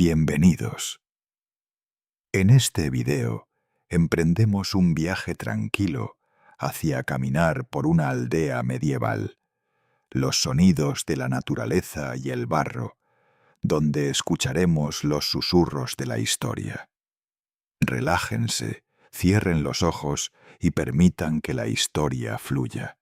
Bienvenidos. En este video emprendemos un viaje tranquilo hacia caminar por una aldea medieval, los sonidos de la naturaleza y el barro, donde escucharemos los susurros de la historia. Relájense, cierren los ojos y permitan que la historia fluya.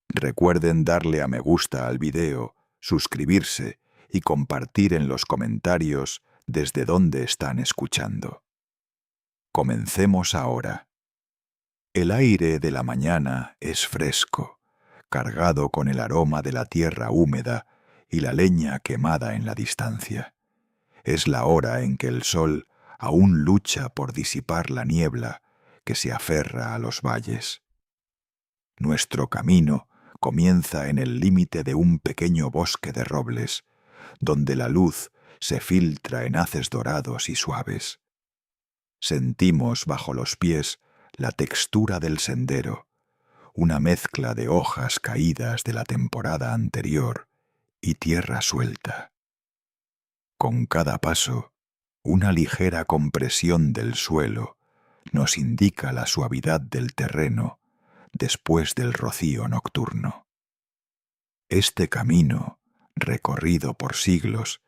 Recuerden darle a me gusta al video, suscribirse y compartir en los comentarios desde dónde están escuchando. Comencemos ahora. El aire de la mañana es fresco, cargado con el aroma de la tierra húmeda y la leña quemada en la distancia. Es la hora en que el sol aún lucha por disipar la niebla que se aferra a los valles. Nuestro camino comienza en el límite de un pequeño bosque de robles, donde la luz se filtra en haces dorados y suaves. Sentimos bajo los pies la textura del sendero, una mezcla de hojas caídas de la temporada anterior y tierra suelta. Con cada paso, una ligera compresión del suelo nos indica la suavidad del terreno después del rocío nocturno. Este camino, recorrido por siglos,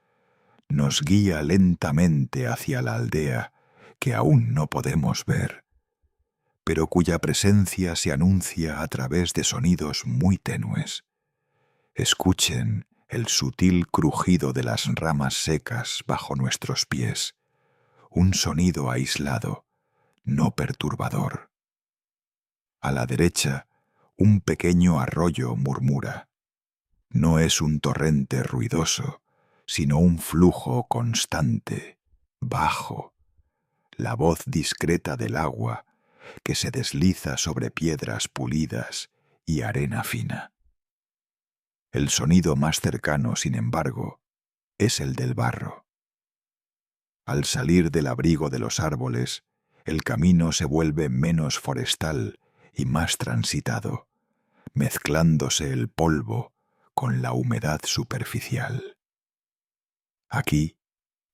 nos guía lentamente hacia la aldea que aún no podemos ver, pero cuya presencia se anuncia a través de sonidos muy tenues. Escuchen el sutil crujido de las ramas secas bajo nuestros pies, un sonido aislado, no perturbador. A la derecha, un pequeño arroyo murmura. No es un torrente ruidoso, sino un flujo constante, bajo, la voz discreta del agua que se desliza sobre piedras pulidas y arena fina. El sonido más cercano, sin embargo, es el del barro. Al salir del abrigo de los árboles, el camino se vuelve menos forestal y más transitado, mezclándose el polvo con la humedad superficial. Aquí,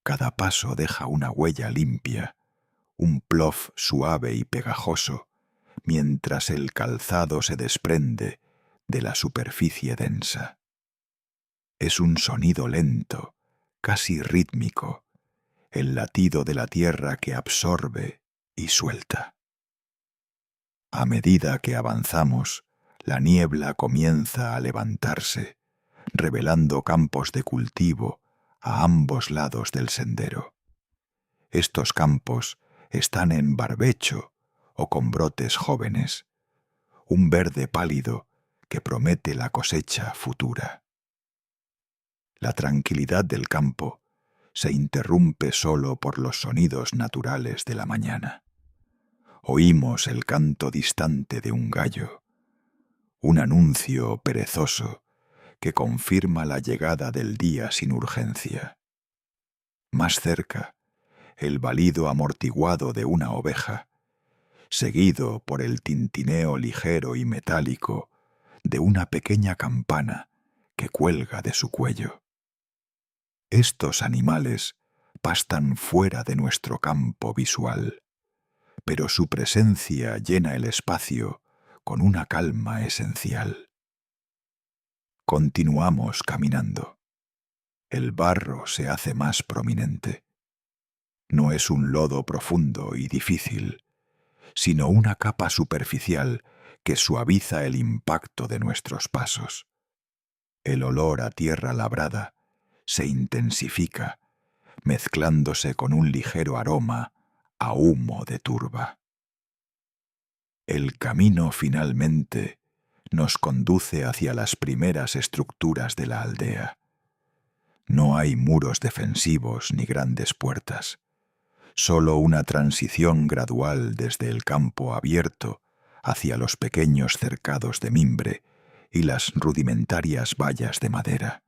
cada paso deja una huella limpia, un plof suave y pegajoso, mientras el calzado se desprende de la superficie densa. Es un sonido lento, casi rítmico, el latido de la tierra que absorbe y suelta. A medida que avanzamos, la niebla comienza a levantarse, revelando campos de cultivo a ambos lados del sendero. Estos campos están en barbecho o con brotes jóvenes, un verde pálido que promete la cosecha futura. La tranquilidad del campo se interrumpe solo por los sonidos naturales de la mañana. Oímos el canto distante de un gallo, un anuncio perezoso que confirma la llegada del día sin urgencia. Más cerca, el balido amortiguado de una oveja, seguido por el tintineo ligero y metálico de una pequeña campana que cuelga de su cuello. Estos animales pastan fuera de nuestro campo visual, pero su presencia llena el espacio con una calma esencial. Continuamos caminando. El barro se hace más prominente. No es un lodo profundo y difícil, sino una capa superficial que suaviza el impacto de nuestros pasos. El olor a tierra labrada se intensifica, mezclándose con un ligero aroma a humo de turba. El camino finalmente nos conduce hacia las primeras estructuras de la aldea. No hay muros defensivos ni grandes puertas, solo una transición gradual desde el campo abierto hacia los pequeños cercados de mimbre y las rudimentarias vallas de madera.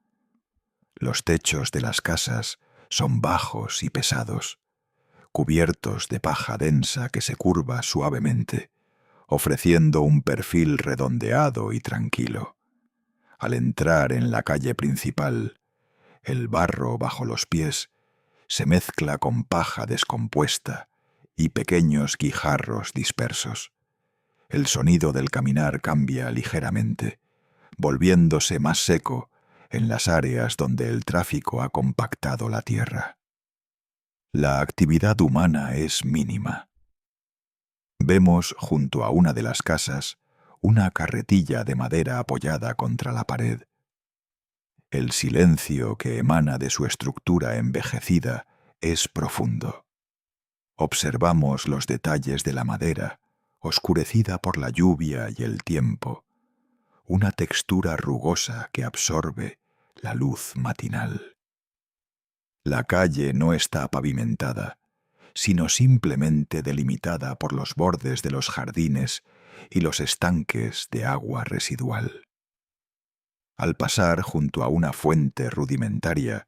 Los techos de las casas son bajos y pesados, cubiertos de paja densa que se curva suavemente, ofreciendo un perfil redondeado y tranquilo. Al entrar en la calle principal, el barro bajo los pies se mezcla con paja descompuesta y pequeños guijarros dispersos. El sonido del caminar cambia ligeramente, volviéndose más seco en las áreas donde el tráfico ha compactado la tierra. La actividad humana es mínima. Vemos junto a una de las casas una carretilla de madera apoyada contra la pared. El silencio que emana de su estructura envejecida es profundo. Observamos los detalles de la madera, oscurecida por la lluvia y el tiempo, una textura rugosa que absorbe la luz matinal. La calle no está pavimentada, sino simplemente delimitada por los bordes de los jardines y los estanques de agua residual. Al pasar junto a una fuente rudimentaria,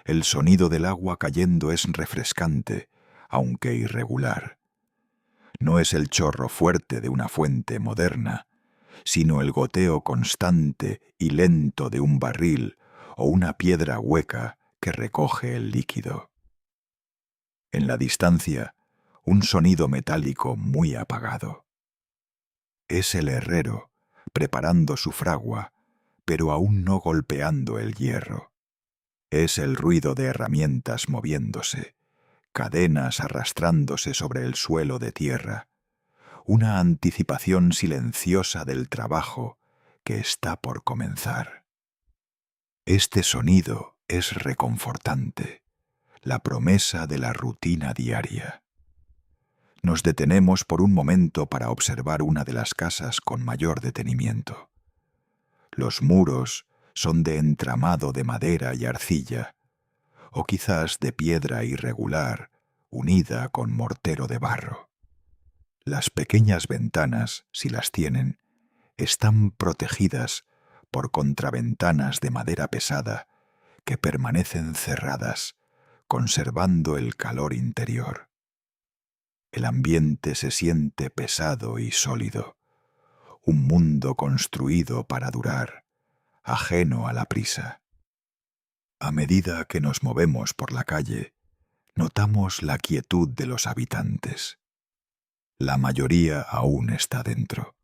el sonido del agua cayendo es refrescante, aunque irregular. No es el chorro fuerte de una fuente moderna, sino el goteo constante y lento de un barril o una piedra hueca que recoge el líquido. En la distancia, un sonido metálico muy apagado. Es el herrero preparando su fragua, pero aún no golpeando el hierro. Es el ruido de herramientas moviéndose, cadenas arrastrándose sobre el suelo de tierra, una anticipación silenciosa del trabajo que está por comenzar. Este sonido es reconfortante, la promesa de la rutina diaria. Nos detenemos por un momento para observar una de las casas con mayor detenimiento. Los muros son de entramado de madera y arcilla, o quizás de piedra irregular, unida con mortero de barro. Las pequeñas ventanas, si las tienen, están protegidas por contraventanas de madera pesada que permanecen cerradas, conservando el calor interior. El ambiente se siente pesado y sólido, un mundo construido para durar, ajeno a la prisa. A medida que nos movemos por la calle, notamos la quietud de los habitantes. La mayoría aún está dentro.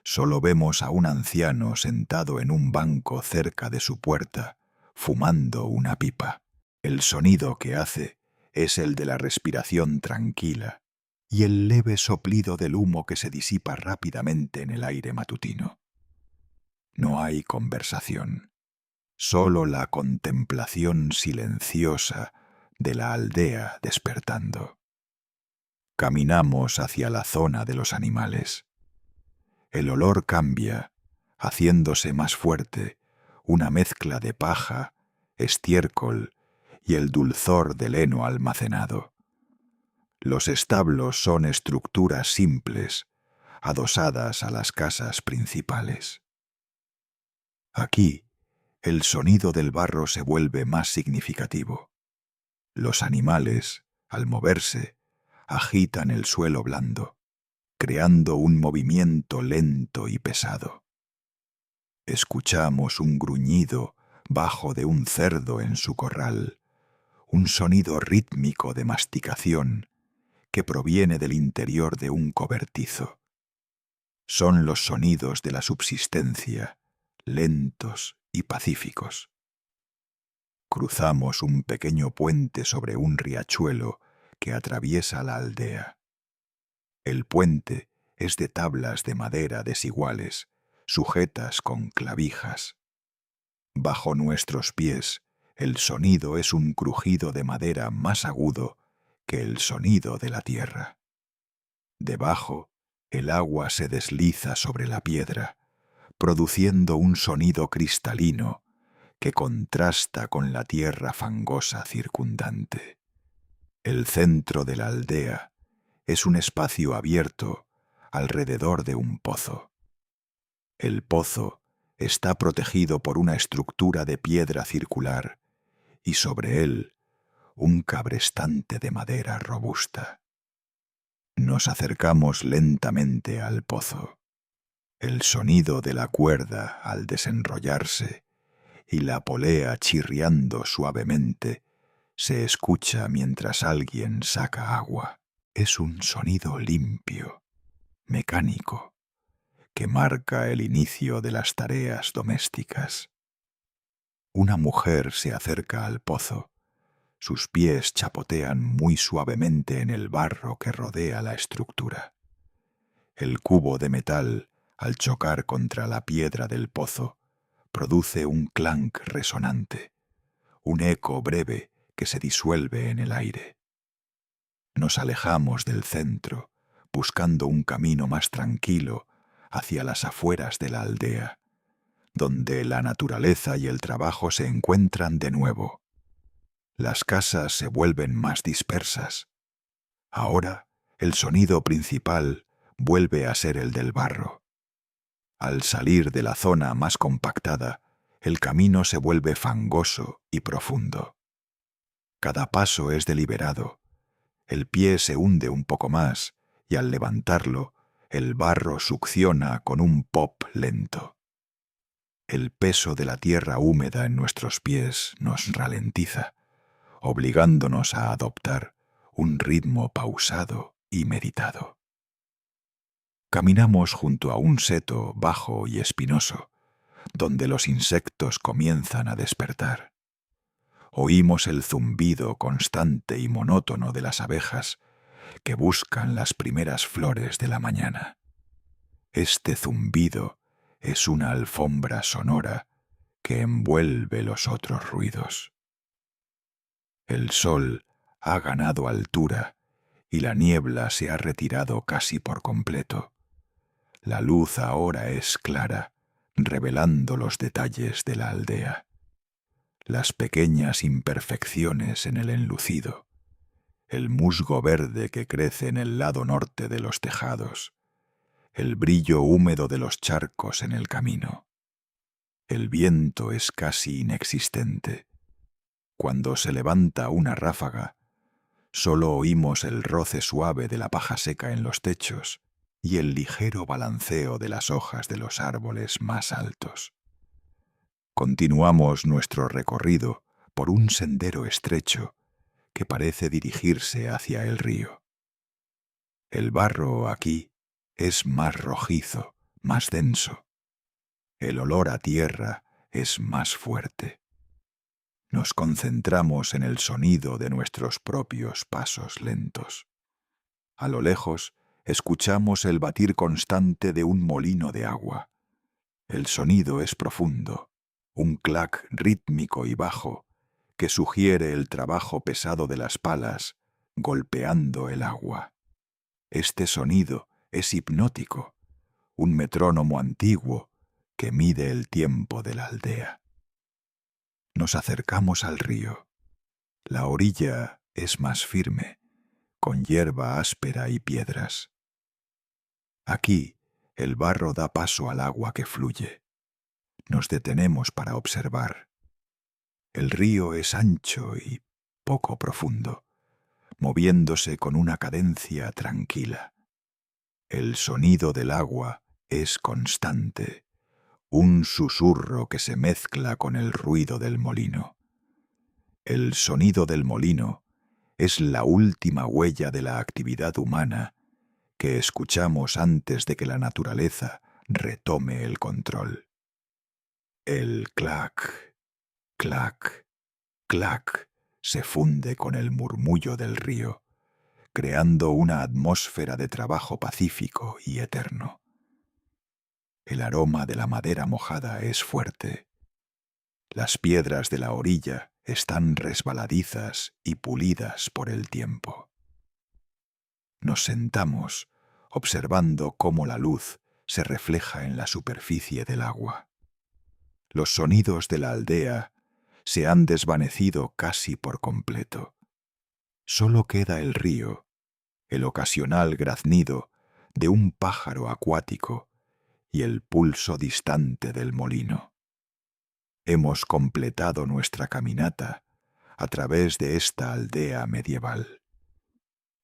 Solo vemos a un anciano sentado en un banco cerca de su puerta, fumando una pipa. El sonido que hace es el de la respiración tranquila y el leve soplido del humo que se disipa rápidamente en el aire matutino. No hay conversación, solo la contemplación silenciosa de la aldea despertando. Caminamos hacia la zona de los animales. El olor cambia, haciéndose más fuerte, una mezcla de paja, estiércol y el dulzor del heno almacenado. Los establos son estructuras simples, adosadas a las casas principales. Aquí, el sonido del barro se vuelve más significativo. Los animales, al moverse, agitan el suelo blando, creando un movimiento lento y pesado. Escuchamos un gruñido bajo de un cerdo en su corral, un sonido rítmico de masticación que proviene del interior de un cobertizo. Son los sonidos de la subsistencia, lentos y pacíficos. Cruzamos un pequeño puente sobre un riachuelo que atraviesa la aldea. El puente es de tablas de madera desiguales, sujetas con clavijas. Bajo nuestros pies, el sonido es un crujido de madera más agudo que el sonido de la tierra. Debajo, el agua se desliza sobre la piedra, produciendo un sonido cristalino que contrasta con la tierra fangosa circundante. El centro de la aldea es un espacio abierto alrededor de un pozo. El pozo está protegido por una estructura de piedra circular y sobre él un cabrestante de madera robusta. Nos acercamos lentamente al pozo. El sonido de la cuerda al desenrollarse y la polea chirriando suavemente Se escucha mientras alguien saca agua. Es un sonido limpio, mecánico, que marca el inicio de las tareas domésticas. Una mujer se acerca al pozo. Sus pies chapotean muy suavemente en el barro que rodea la estructura. El cubo de metal, al chocar contra la piedra del pozo, produce un clank resonante, un eco breve que se disuelve en el aire. Nos alejamos del centro, buscando un camino más tranquilo hacia las afueras de la aldea, donde la naturaleza y el trabajo se encuentran de nuevo. Las casas se vuelven más dispersas. Ahora, el sonido principal vuelve a ser el del barro. Al salir de la zona más compactada, el camino se vuelve fangoso y profundo. Cada paso es deliberado. El pie se hunde un poco más y al levantarlo, el barro succiona con un pop lento. El peso de la tierra húmeda en nuestros pies nos ralentiza, obligándonos a adoptar un ritmo pausado y meditado. Caminamos junto a un seto bajo y espinoso, donde los insectos comienzan a despertar. Oímos el zumbido constante y monótono de las abejas que buscan las primeras flores de la mañana. Este zumbido es una alfombra sonora que envuelve los otros ruidos. El sol ha ganado altura y la niebla se ha retirado casi por completo. La luz ahora es clara, revelando los detalles de la aldea. Las pequeñas imperfecciones en el enlucido, el musgo verde que crece en el lado norte de los tejados, el brillo húmedo de los charcos en el camino. El viento es casi inexistente. Cuando se levanta una ráfaga, solo oímos el roce suave de la paja seca en los techos y el ligero balanceo de las hojas de los árboles más altos. Continuamos nuestro recorrido por un sendero estrecho que parece dirigirse hacia el río. El barro aquí es más rojizo, más denso. El olor a tierra es más fuerte. Nos concentramos en el sonido de nuestros propios pasos lentos. A lo lejos, escuchamos el batir constante de un molino de agua. El sonido es profundo, un clac rítmico y bajo que sugiere el trabajo pesado de las palas golpeando el agua. Este sonido es hipnótico, un metrónomo antiguo que mide el tiempo de la aldea. Nos acercamos al río. La orilla es más firme, con hierba áspera y piedras. Aquí, el barro da paso al agua que fluye. Nos detenemos para observar. El río es ancho y poco profundo, moviéndose con una cadencia tranquila. El sonido del agua es constante, un susurro que se mezcla con el ruido del molino. El sonido del molino es la última huella de la actividad humana que escuchamos antes de que la naturaleza retome el control. El clac, clac, clac se funde con el murmullo del río, creando una atmósfera de trabajo pacífico y eterno. El aroma de la madera mojada es fuerte. Las piedras de la orilla están resbaladizas y pulidas por el tiempo. Nos sentamos, observando cómo la luz se refleja en la superficie del agua. Los sonidos de la aldea se han desvanecido casi por completo. Solo queda el río, el ocasional graznido de un pájaro acuático y el pulso distante del molino. Hemos completado nuestra caminata a través de esta aldea medieval.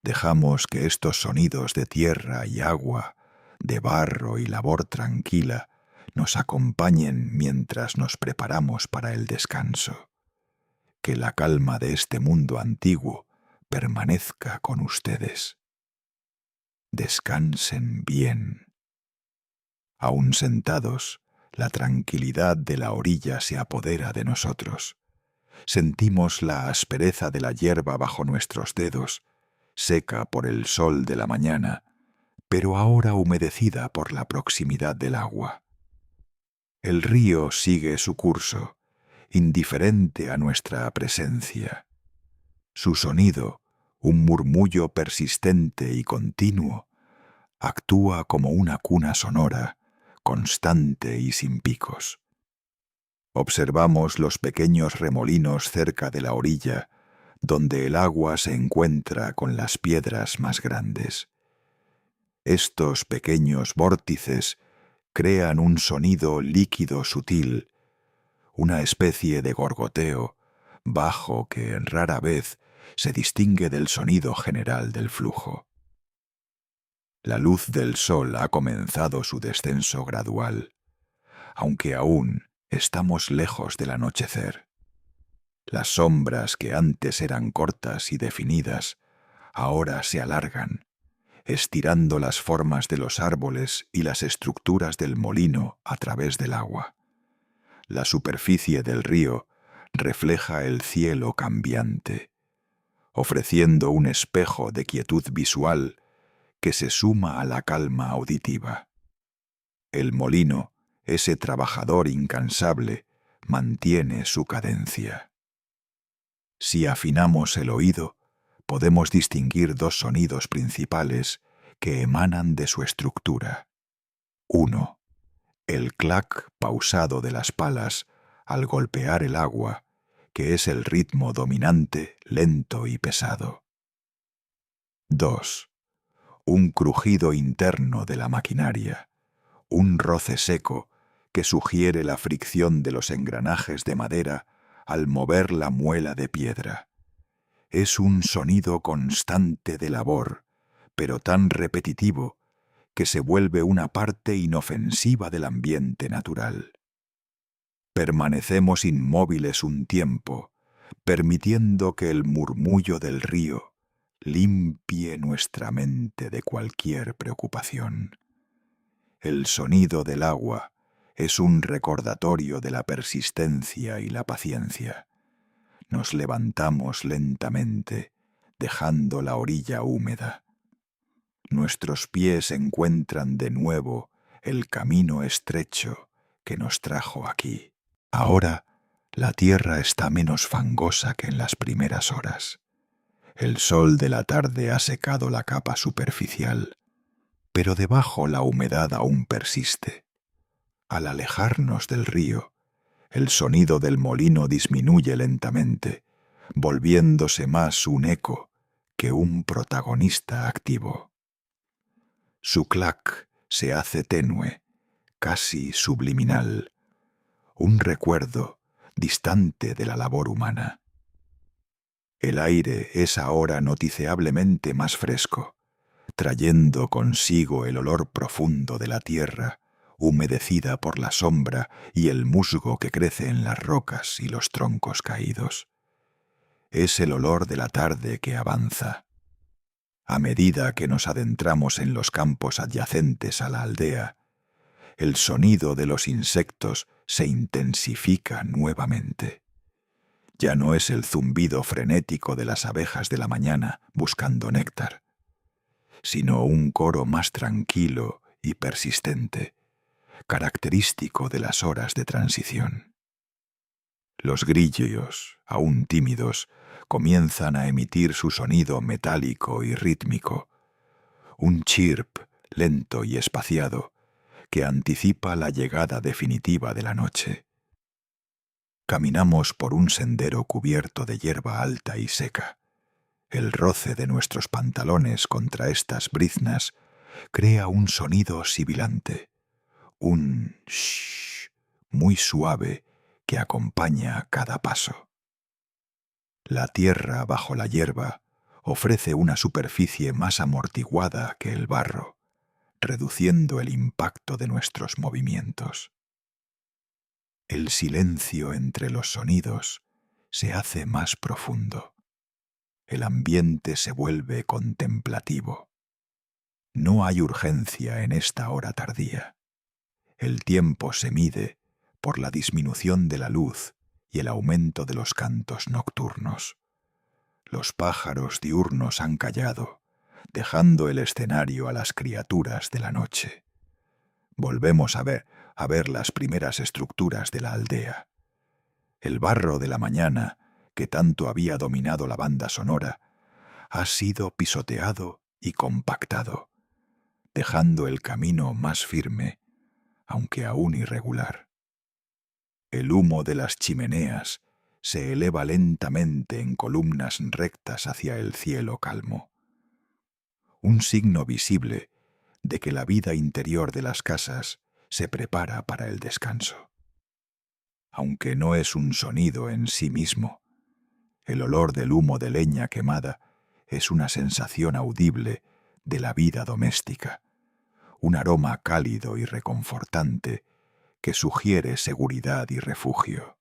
Dejamos que estos sonidos de tierra y agua, de barro y labor tranquila, nos acompañen mientras nos preparamos para el descanso. que la calma de este mundo antiguo permanezca con ustedes. Descansen bien. Aún sentados, la tranquilidad de la orilla se apodera de nosotros. Sentimos la aspereza de la hierba bajo nuestros dedos, seca por el sol de la mañana, pero ahora humedecida por la proximidad del agua. El río sigue su curso, indiferente a nuestra presencia. Su sonido, un murmullo persistente y continuo, actúa como una cuna sonora, constante y sin picos. Observamos los pequeños remolinos cerca de la orilla, donde el agua se encuentra con las piedras más grandes. Estos pequeños vórtices crean un sonido líquido sutil, una especie de gorgoteo bajo que rara vez se distingue del sonido general del flujo. La luz del sol ha comenzado su descenso gradual, aunque aún estamos lejos del anochecer. Las sombras que antes eran cortas y definidas, ahora se alargan, estirando las formas de los árboles y las estructuras del molino a través del agua. La superficie del río refleja el cielo cambiante, ofreciendo un espejo de quietud visual que se suma a la calma auditiva. El molino, ese trabajador incansable, mantiene su cadencia. Si afinamos el oído, podemos distinguir dos sonidos principales que emanan de su estructura. 1. El clac pausado de las palas al golpear el agua, que es el ritmo dominante, lento y pesado. 2. Un crujido interno de la maquinaria, un roce seco que sugiere la fricción de los engranajes de madera al mover la muela de piedra. Es un sonido constante de labor, pero tan repetitivo que se vuelve una parte inofensiva del ambiente natural. Permanecemos inmóviles un tiempo, permitiendo que el murmullo del río limpie nuestra mente de cualquier preocupación. El sonido del agua es un recordatorio de la persistencia y la paciencia. Nos levantamos lentamente, dejando la orilla húmeda. Nuestros pies encuentran de nuevo el camino estrecho que nos trajo aquí. Ahora la tierra está menos fangosa que en las primeras horas. El sol de la tarde ha secado la capa superficial, pero debajo la humedad aún persiste. Al alejarnos del río, el sonido del molino disminuye lentamente, volviéndose más un eco que un protagonista activo. Su clac se hace tenue, casi subliminal, un recuerdo distante de la labor humana. El aire es ahora noticiablemente más fresco, trayendo consigo el olor profundo de la tierra, humedecida por la sombra y el musgo que crece en las rocas y los troncos caídos. Es el olor de la tarde que avanza. A medida que nos adentramos en los campos adyacentes a la aldea, el sonido de los insectos se intensifica nuevamente. Ya no es el zumbido frenético de las abejas de la mañana buscando néctar, sino un coro más tranquilo y persistente, característico de las horas de transición. Los grillos, aún tímidos, comienzan a emitir su sonido metálico y rítmico, un chirp lento y espaciado que anticipa la llegada definitiva de la noche. Caminamos por un sendero cubierto de hierba alta y seca. El roce de nuestros pantalones contra estas briznas crea un sonido sibilante, un shh muy suave que acompaña cada paso. La tierra bajo la hierba ofrece una superficie más amortiguada que el barro, reduciendo el impacto de nuestros movimientos. El silencio entre los sonidos se hace más profundo. El ambiente se vuelve contemplativo. No hay urgencia en esta hora tardía. El tiempo se mide por la disminución de la luz y el aumento de los cantos nocturnos. Los pájaros diurnos han callado, dejando el escenario a las criaturas de la noche. Volvemos a ver las primeras estructuras de la aldea. El barro de la mañana, que tanto había dominado la banda sonora, ha sido pisoteado y compactado, dejando el camino más firme, aunque aún irregular. El humo de las chimeneas se eleva lentamente en columnas rectas hacia el cielo calmo. Un signo visible de que la vida interior de las casas se prepara para el descanso. Aunque no es un sonido en sí mismo, el olor del humo de leña quemada es una sensación audible de la vida doméstica, un aroma cálido y reconfortante que sugiere seguridad y refugio.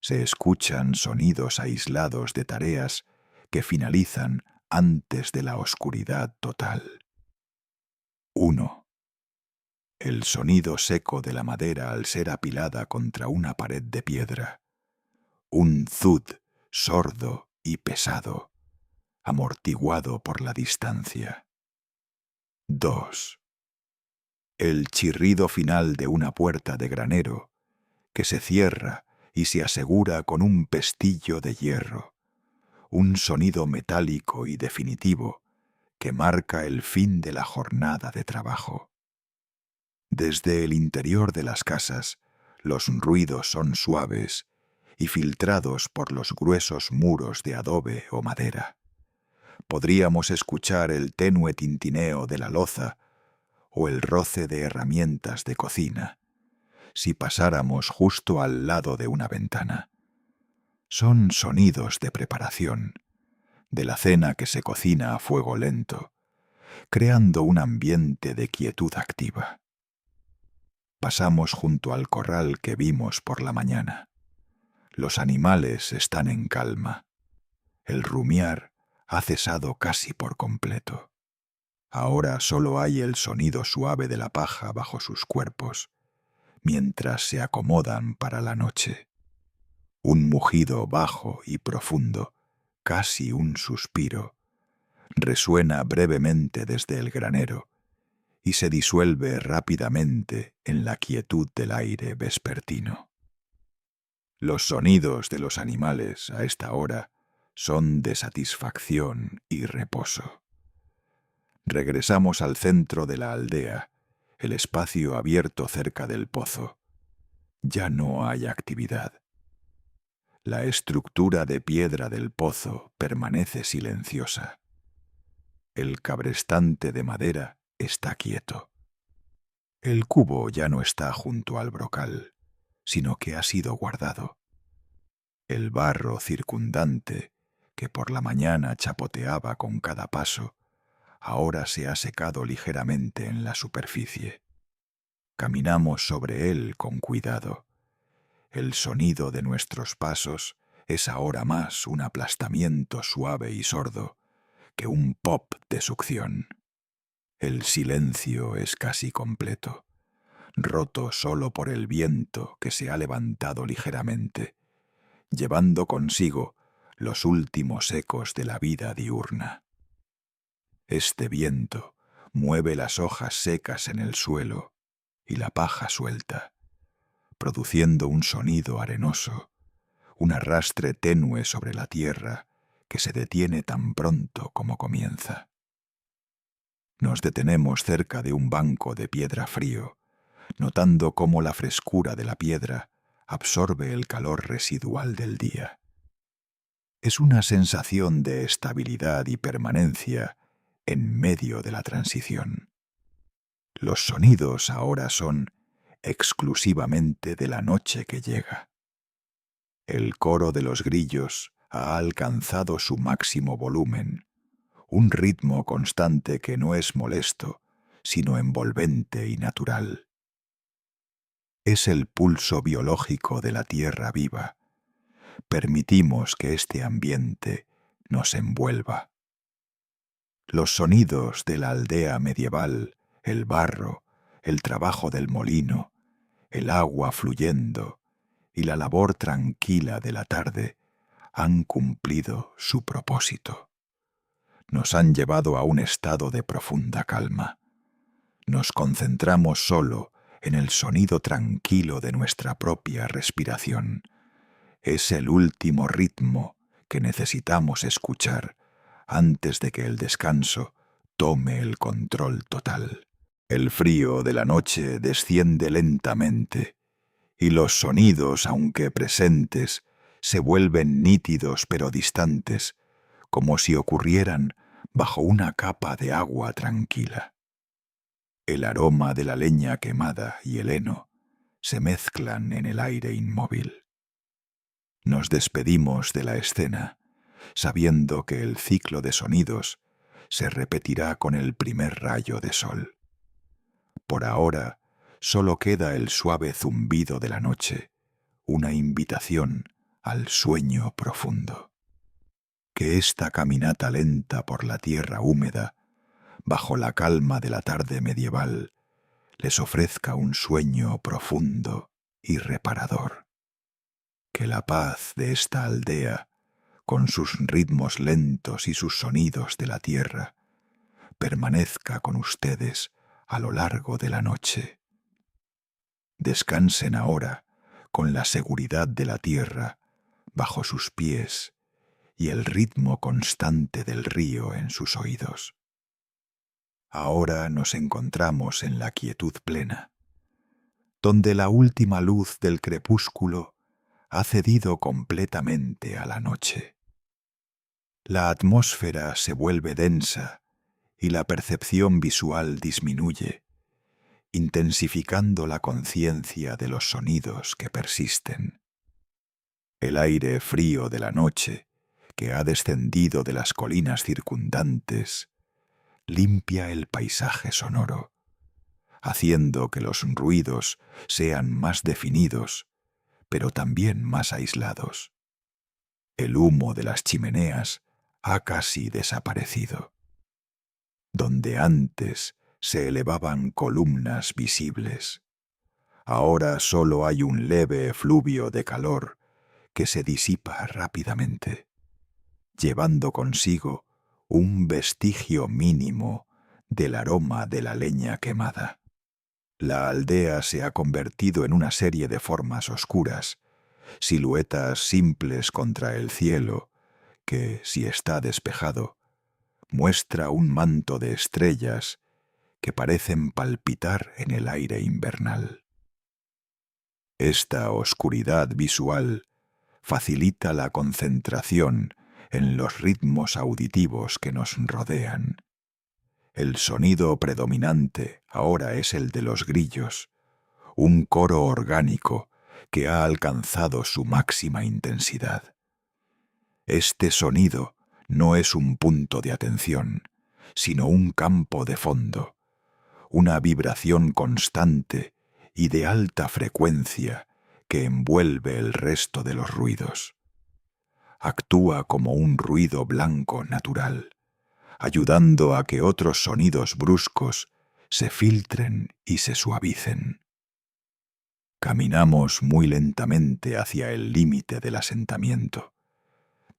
Se escuchan sonidos aislados de tareas que finalizan antes de la oscuridad total. 1. El sonido seco de la madera al ser apilada contra una pared de piedra. Un thud sordo y pesado, amortiguado por la distancia. 2. El chirrido final de una puerta de granero que se cierra y se asegura con un pestillo de hierro, un sonido metálico y definitivo que marca el fin de la jornada de trabajo. Desde el interior de las casas, los ruidos son suaves y filtrados por los gruesos muros de adobe o madera. Podríamos escuchar el tenue tintineo de la loza o el roce de herramientas de cocina si pasáramos justo al lado de una ventana. Son sonidos de preparación, de la cena que se cocina a fuego lento, creando un ambiente de quietud activa. Pasamos junto al corral que vimos por la mañana. Los animales están en calma. El rumiar ha cesado casi por completo. Ahora solo hay el sonido suave de la paja bajo sus cuerpos, mientras se acomodan para la noche. Un mugido bajo y profundo, casi un suspiro, resuena brevemente desde el granero y se disuelve rápidamente en la quietud del aire vespertino. Los sonidos de los animales a esta hora son de satisfacción y reposo. Regresamos al centro de la aldea, el espacio abierto cerca del pozo. Ya no hay actividad. La estructura de piedra del pozo permanece silenciosa. El cabrestante de madera está quieto. El cubo ya no está junto al brocal, sino que ha sido guardado. El barro circundante, que por la mañana chapoteaba con cada paso, ahora se ha secado ligeramente en la superficie. Caminamos sobre él con cuidado. El sonido de nuestros pasos es ahora más un aplastamiento suave y sordo que un pop de succión. El silencio es casi completo, roto solo por el viento que se ha levantado ligeramente, llevando consigo los últimos ecos de la vida diurna. Este viento mueve las hojas secas en el suelo y la paja suelta, produciendo un sonido arenoso, un arrastre tenue sobre la tierra que se detiene tan pronto como comienza. Nos detenemos cerca de un banco de piedra frío, notando cómo la frescura de la piedra absorbe el calor residual del día. Es una sensación de estabilidad y permanencia en medio de la transición. Los sonidos ahora son exclusivamente de la noche que llega. El coro de los grillos ha alcanzado su máximo volumen, un ritmo constante que no es molesto, sino envolvente y natural. Es el pulso biológico de la tierra viva, permitimos que este ambiente nos envuelva. Los sonidos de la aldea medieval, el barro, el trabajo del molino, el agua fluyendo y la labor tranquila de la tarde han cumplido su propósito. Nos han llevado a un estado de profunda calma. Nos concentramos solo en el sonido tranquilo de nuestra propia respiración. Es el último ritmo que necesitamos escuchar antes de que el descanso tome el control total. El frío de la noche desciende lentamente y los sonidos, aunque presentes, se vuelven nítidos pero distantes, como si ocurrieran bajo una capa de agua tranquila. El aroma de la leña quemada y el heno se mezclan en el aire inmóvil. Nos despedimos de la escena, sabiendo que el ciclo de sonidos se repetirá con el primer rayo de sol. Por ahora, solo queda el suave zumbido de la noche, una invitación al sueño profundo. Que esta caminata lenta por la tierra húmeda, bajo la calma de la tarde medieval, les ofrezca un sueño profundo y reparador. Que la paz de esta aldea, con sus ritmos lentos y sus sonidos de la tierra, permanezca con ustedes a lo largo de la noche. Descansen ahora con la seguridad de la tierra bajo sus pies y el ritmo constante del río en sus oídos. Ahora nos encontramos en la quietud plena, donde la última luz del crepúsculo ha cedido completamente a la noche. La atmósfera se vuelve densa y la percepción visual disminuye, intensificando la conciencia de los sonidos que persisten. El aire frío de la noche, que ha descendido de las colinas circundantes, limpia el paisaje sonoro, haciendo que los ruidos sean más definidos, pero también más aislados. El humo de las chimeneas ha casi desaparecido. Donde antes se elevaban columnas visibles, ahora solo hay un leve efluvio de calor que se disipa rápidamente, llevando consigo un vestigio mínimo del aroma de la leña quemada. La aldea se ha convertido en una serie de formas oscuras, siluetas simples contra el cielo, que, si está despejado, muestra un manto de estrellas que parecen palpitar en el aire invernal. Esta oscuridad visual facilita la concentración en los ritmos auditivos que nos rodean. El sonido predominante ahora es el de los grillos, un coro orgánico que ha alcanzado su máxima intensidad. Este sonido no es un punto de atención, sino un campo de fondo, una vibración constante y de alta frecuencia que envuelve el resto de los ruidos. Actúa como un ruido blanco natural, ayudando a que otros sonidos bruscos se filtren y se suavicen. Caminamos muy lentamente hacia el límite del asentamiento,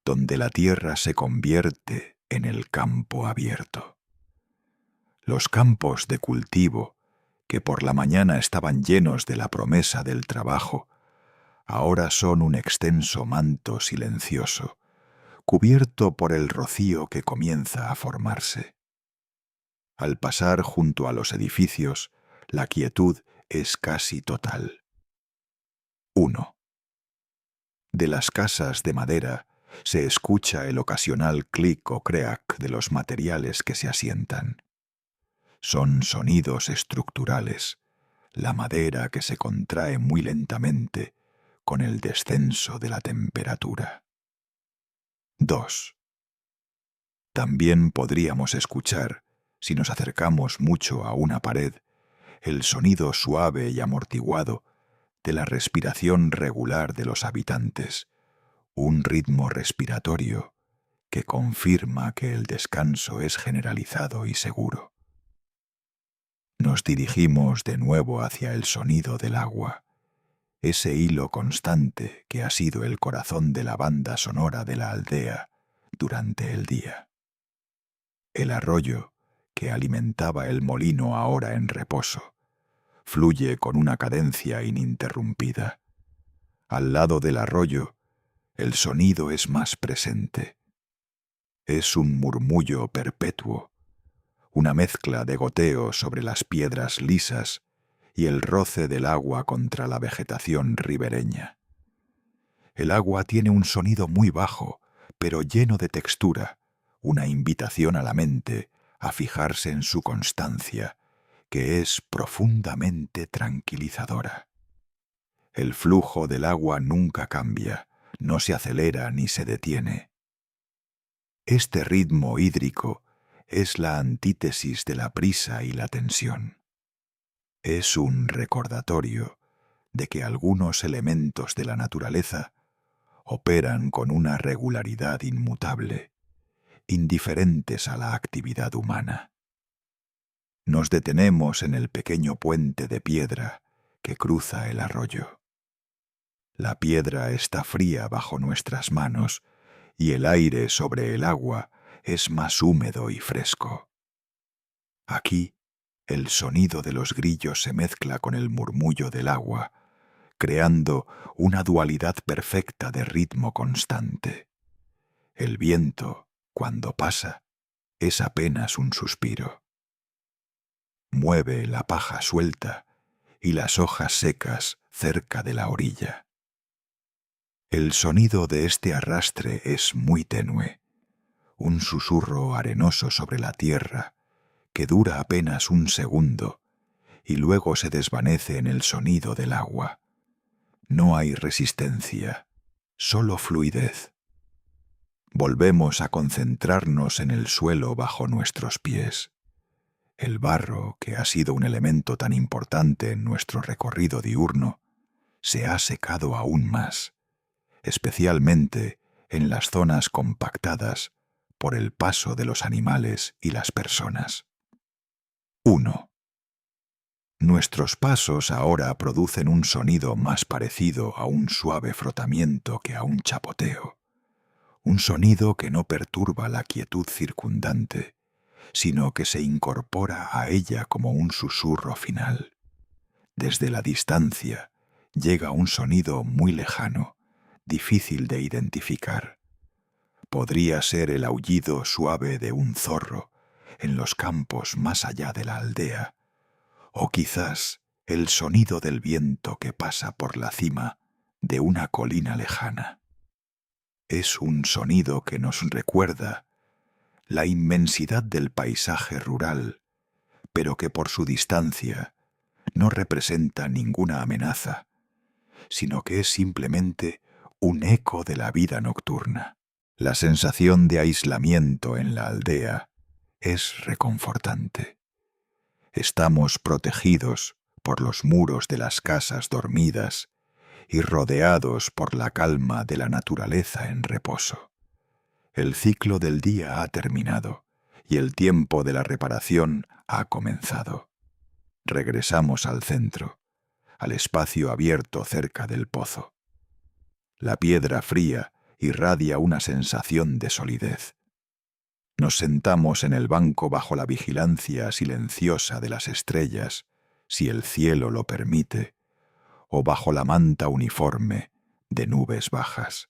donde la tierra se convierte en el campo abierto. Los campos de cultivo, que por la mañana estaban llenos de la promesa del trabajo, ahora son un extenso manto silencioso, cubierto por el rocío que comienza a formarse. Al pasar junto a los edificios, la quietud es casi total. 1. De las casas de madera se escucha el ocasional clic o crack de los materiales que se asientan. Son sonidos estructurales, la madera que se contrae muy lentamente con el descenso de la temperatura. 2. También podríamos escuchar, si nos acercamos mucho a una pared, el sonido suave y amortiguado de la respiración regular de los habitantes, un ritmo respiratorio que confirma que el descanso es generalizado y seguro. Nos dirigimos de nuevo hacia el sonido del agua, ese hilo constante que ha sido el corazón de la banda sonora de la aldea durante el día. El arroyo, que alimentaba el molino ahora en reposo, fluye con una cadencia ininterrumpida. Al lado del arroyo, el sonido es más presente. Es un murmullo perpetuo, una mezcla de goteo sobre las piedras lisas y el roce del agua contra la vegetación ribereña. El agua tiene un sonido muy bajo, pero lleno de textura, una invitación a la mente a fijarse en su constancia, que es profundamente tranquilizadora. El flujo del agua nunca cambia, no se acelera ni se detiene. Este ritmo hídrico es la antítesis de la prisa y la tensión. Es un recordatorio de que algunos elementos de la naturaleza operan con una regularidad inmutable, indiferentes a la actividad humana. Nos detenemos en el pequeño puente de piedra que cruza el arroyo. La piedra está fría bajo nuestras manos y el aire sobre el agua es más húmedo y fresco. Aquí, el sonido de los grillos se mezcla con el murmullo del agua, creando una dualidad perfecta de ritmo constante. El viento, cuando pasa, es apenas un suspiro. Mueve la paja suelta y las hojas secas cerca de la orilla. El sonido de este arrastre es muy tenue, un susurro arenoso sobre la tierra que dura apenas un segundo y luego se desvanece en el sonido del agua. No hay resistencia, solo fluidez. Volvemos a concentrarnos en el suelo bajo nuestros pies. El barro, que ha sido un elemento tan importante en nuestro recorrido diurno, se ha secado aún más, especialmente en las zonas compactadas por el paso de los animales y las personas. 1. Nuestros pasos ahora producen un sonido más parecido a un suave frotamiento que a un chapoteo, un sonido que no perturba la quietud circundante, sino que se incorpora a ella como un susurro final. Desde la distancia llega un sonido muy lejano, difícil de identificar. Podría ser el aullido suave de un zorro en los campos más allá de la aldea, o quizás el sonido del viento que pasa por la cima de una colina lejana. Es un sonido que nos recuerda la inmensidad del paisaje rural, pero que por su distancia no representa ninguna amenaza, sino que es simplemente un eco de la vida nocturna. La sensación de aislamiento en la aldea es reconfortante. Estamos protegidos por los muros de las casas dormidas y rodeados por la calma de la naturaleza en reposo. El ciclo del día ha terminado y el tiempo de la reparación ha comenzado. Regresamos al centro, al espacio abierto cerca del pozo. La piedra fría irradia una sensación de solidez. Nos sentamos en el banco bajo la vigilancia silenciosa de las estrellas, si el cielo lo permite, o bajo la manta uniforme de nubes bajas.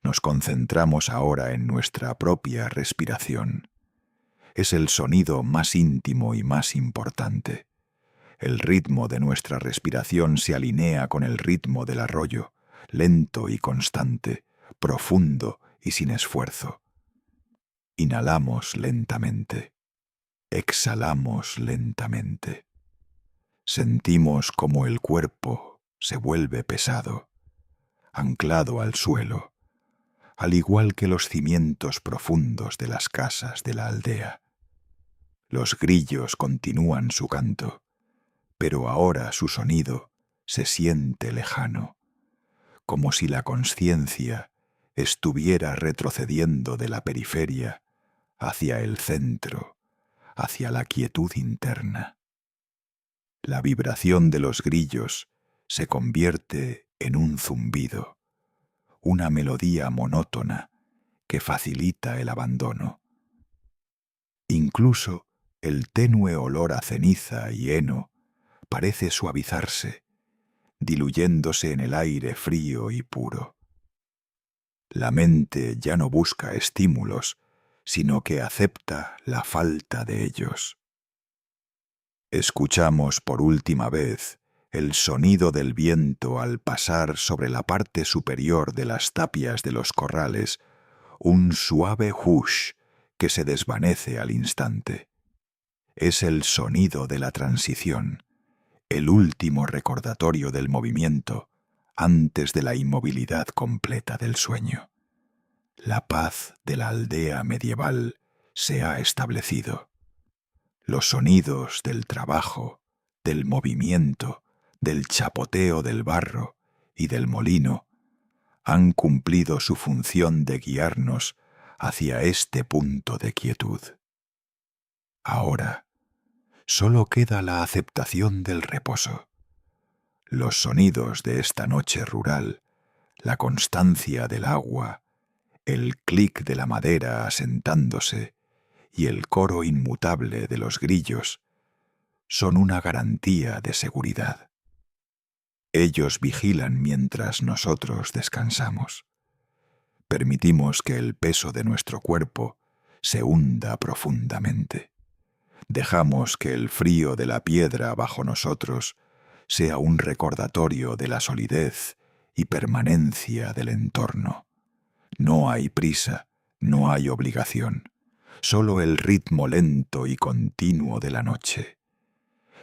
Nos concentramos ahora en nuestra propia respiración. Es el sonido más íntimo y más importante. El ritmo de nuestra respiración se alinea con el ritmo del arroyo, lento y constante, profundo y sin esfuerzo. Inhalamos lentamente. Exhalamos lentamente. Sentimos como el cuerpo se vuelve pesado, anclado al suelo, al igual que los cimientos profundos de las casas de la aldea. Los grillos continúan su canto, pero ahora su sonido se siente lejano, como si la consciencia estuviera retrocediendo de la periferia hacia el centro, hacia la quietud interna. La vibración de los grillos se convierte en un zumbido, una melodía monótona que facilita el abandono. Incluso el tenue olor a ceniza y heno parece suavizarse, diluyéndose en el aire frío y puro. La mente ya no busca estímulos, sino que acepta la falta de ellos. Escuchamos por última vez el sonido del viento al pasar sobre la parte superior de las tapias de los corrales, un suave hush que se desvanece al instante. Es el sonido de la transición, el último recordatorio del movimiento antes de la inmovilidad completa del sueño. La paz de la aldea medieval se ha establecido. Los sonidos del trabajo, del movimiento, del chapoteo del barro y del molino han cumplido su función de guiarnos hacia este punto de quietud. Ahora, solo queda la aceptación del reposo. Los sonidos de esta noche rural, la constancia del agua, el clic de la madera asentándose y el coro inmutable de los grillos son una garantía de seguridad. Ellos vigilan mientras nosotros descansamos. Permitimos que el peso de nuestro cuerpo se hunda profundamente. Dejamos que el frío de la piedra bajo nosotros sea un recordatorio de la solidez y permanencia del entorno. No hay prisa, no hay obligación, solo el ritmo lento y continuo de la noche.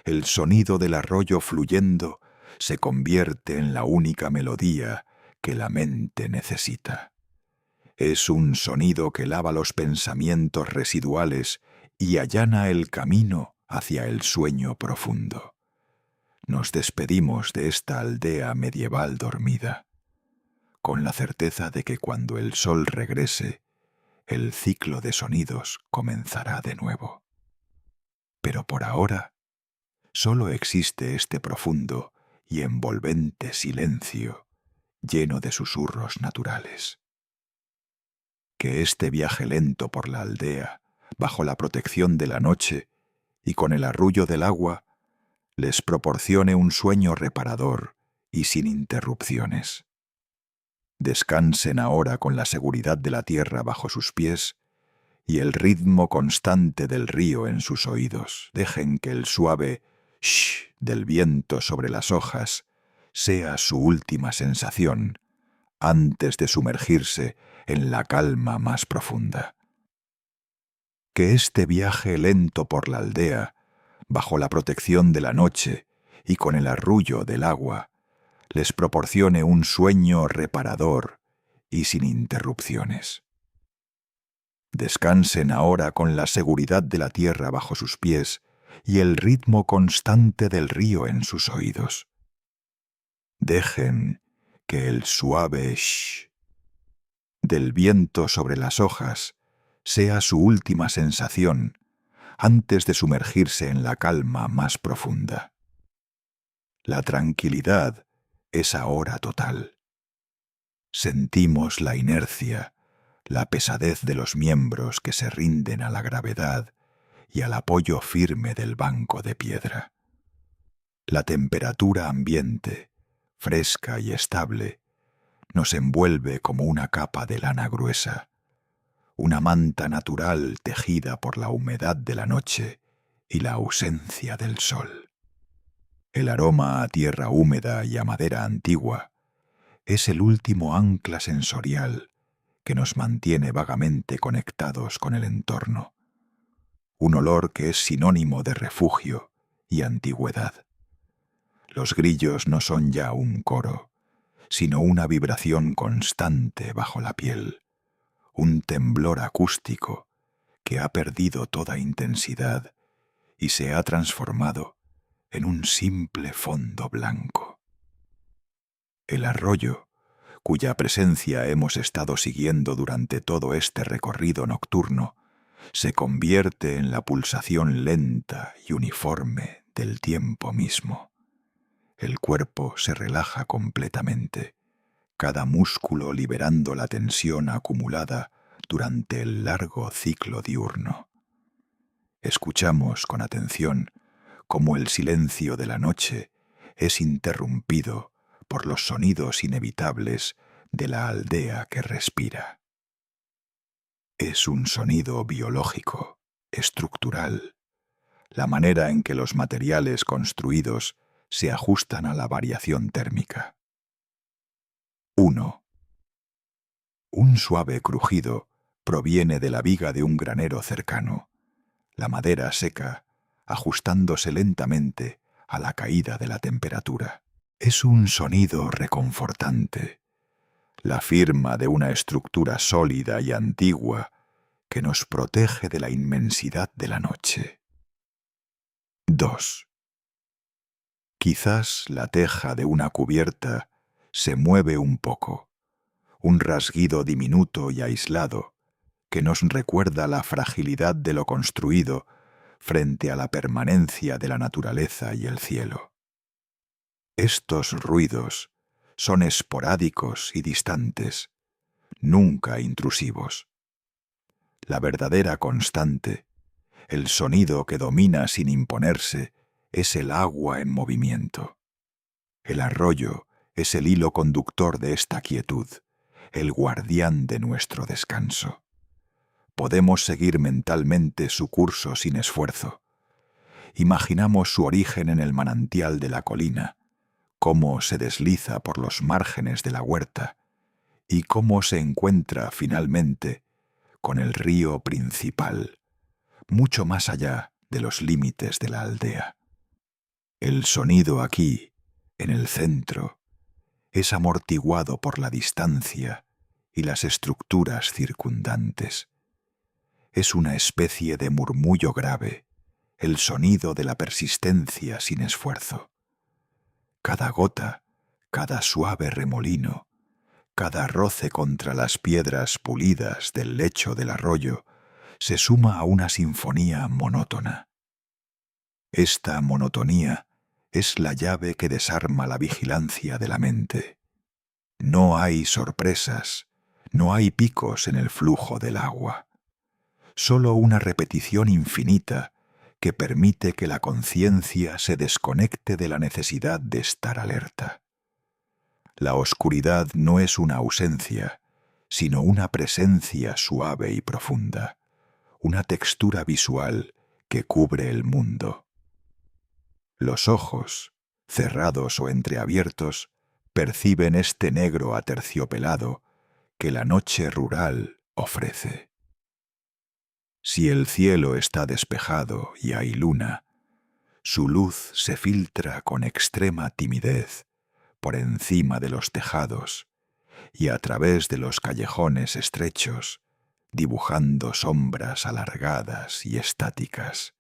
El sonido del arroyo fluyendo se convierte en la única melodía que la mente necesita. Es un sonido que lava los pensamientos residuales y allana el camino hacia el sueño profundo. Nos despedimos de esta aldea medieval dormida, con la certeza de que cuando el sol regrese, el ciclo de sonidos comenzará de nuevo. Pero por ahora, solo existe este profundo y envolvente silencio lleno de susurros naturales. Que este viaje lento por la aldea, bajo la protección de la noche y con el arrullo del agua, les proporcione un sueño reparador y sin interrupciones. Descansen ahora con la seguridad de la tierra bajo sus pies y el ritmo constante del río en sus oídos. Dejen que el suave shh del viento sobre las hojas sea su última sensación antes de sumergirse en la calma más profunda. Que este viaje lento por la aldea, bajo la protección de la noche y con el arrullo del agua, les proporcione un sueño reparador y sin interrupciones. Descansen ahora con la seguridad de la tierra bajo sus pies y el ritmo constante del río en sus oídos. Dejen que el suave shh del viento sobre las hojas sea su última sensación antes de sumergirse en la calma más profunda. La tranquilidad es ahora total. Sentimos la inercia, la pesadez de los miembros que se rinden a la gravedad y al apoyo firme del banco de piedra. La temperatura ambiente, fresca y estable, nos envuelve como una capa de lana gruesa, una manta natural tejida por la humedad de la noche y la ausencia del sol. El aroma a tierra húmeda y a madera antigua es el último ancla sensorial que nos mantiene vagamente conectados con el entorno, un olor que es sinónimo de refugio y antigüedad. Los grillos no son ya un coro, sino una vibración constante bajo la piel, un temblor acústico que ha perdido toda intensidad y se ha transformado en un simple fondo blanco. El arroyo, cuya presencia hemos estado siguiendo durante todo este recorrido nocturno, se convierte en la pulsación lenta y uniforme del tiempo mismo. El cuerpo se relaja completamente, cada músculo liberando la tensión acumulada durante el largo ciclo diurno. Escuchamos con atención cómo el silencio de la noche es interrumpido por los sonidos inevitables de la aldea que respira. Es un sonido biológico, estructural, la manera en que los materiales construidos se ajustan a la variación térmica. 1. Un suave crujido proviene de la viga de un granero cercano, la madera seca, ajustándose lentamente a la caída de la temperatura. Es un sonido reconfortante, la firma de una estructura sólida y antigua que nos protege de la inmensidad de la noche. 2. Quizás la teja de una cubierta se mueve un poco, un rasguido diminuto y aislado que nos recuerda la fragilidad de lo construido frente a la permanencia de la naturaleza y el cielo. Estos ruidos son esporádicos y distantes, nunca intrusivos. La verdadera constante, el sonido que domina sin imponerse, es el agua en movimiento. El arroyo es el hilo conductor de esta quietud, el guardián de nuestro descanso. Podemos seguir mentalmente su curso sin esfuerzo. Imaginamos su origen en el manantial de la colina, cómo se desliza por los márgenes de la huerta y cómo se encuentra finalmente con el río principal, mucho más allá de los límites de la aldea. El sonido aquí, en el centro, es amortiguado por la distancia y las estructuras circundantes. Es una especie de murmullo grave, el sonido de la persistencia sin esfuerzo. Cada gota, cada suave remolino, cada roce contra las piedras pulidas del lecho del arroyo se suma a una sinfonía monótona. Esta monotonía es la llave que desarma la vigilancia de la mente. No hay sorpresas, no hay picos en el flujo del agua. Solo una repetición infinita que permite que la conciencia se desconecte de la necesidad de estar alerta. La oscuridad no es una ausencia, sino una presencia suave y profunda, una textura visual que cubre el mundo. Los ojos, cerrados o entreabiertos, perciben este negro aterciopelado que la noche rural ofrece. Si el cielo está despejado y hay luna, su luz se filtra con extrema timidez por encima de los tejados y a través de los callejones estrechos, dibujando sombras alargadas y estáticas.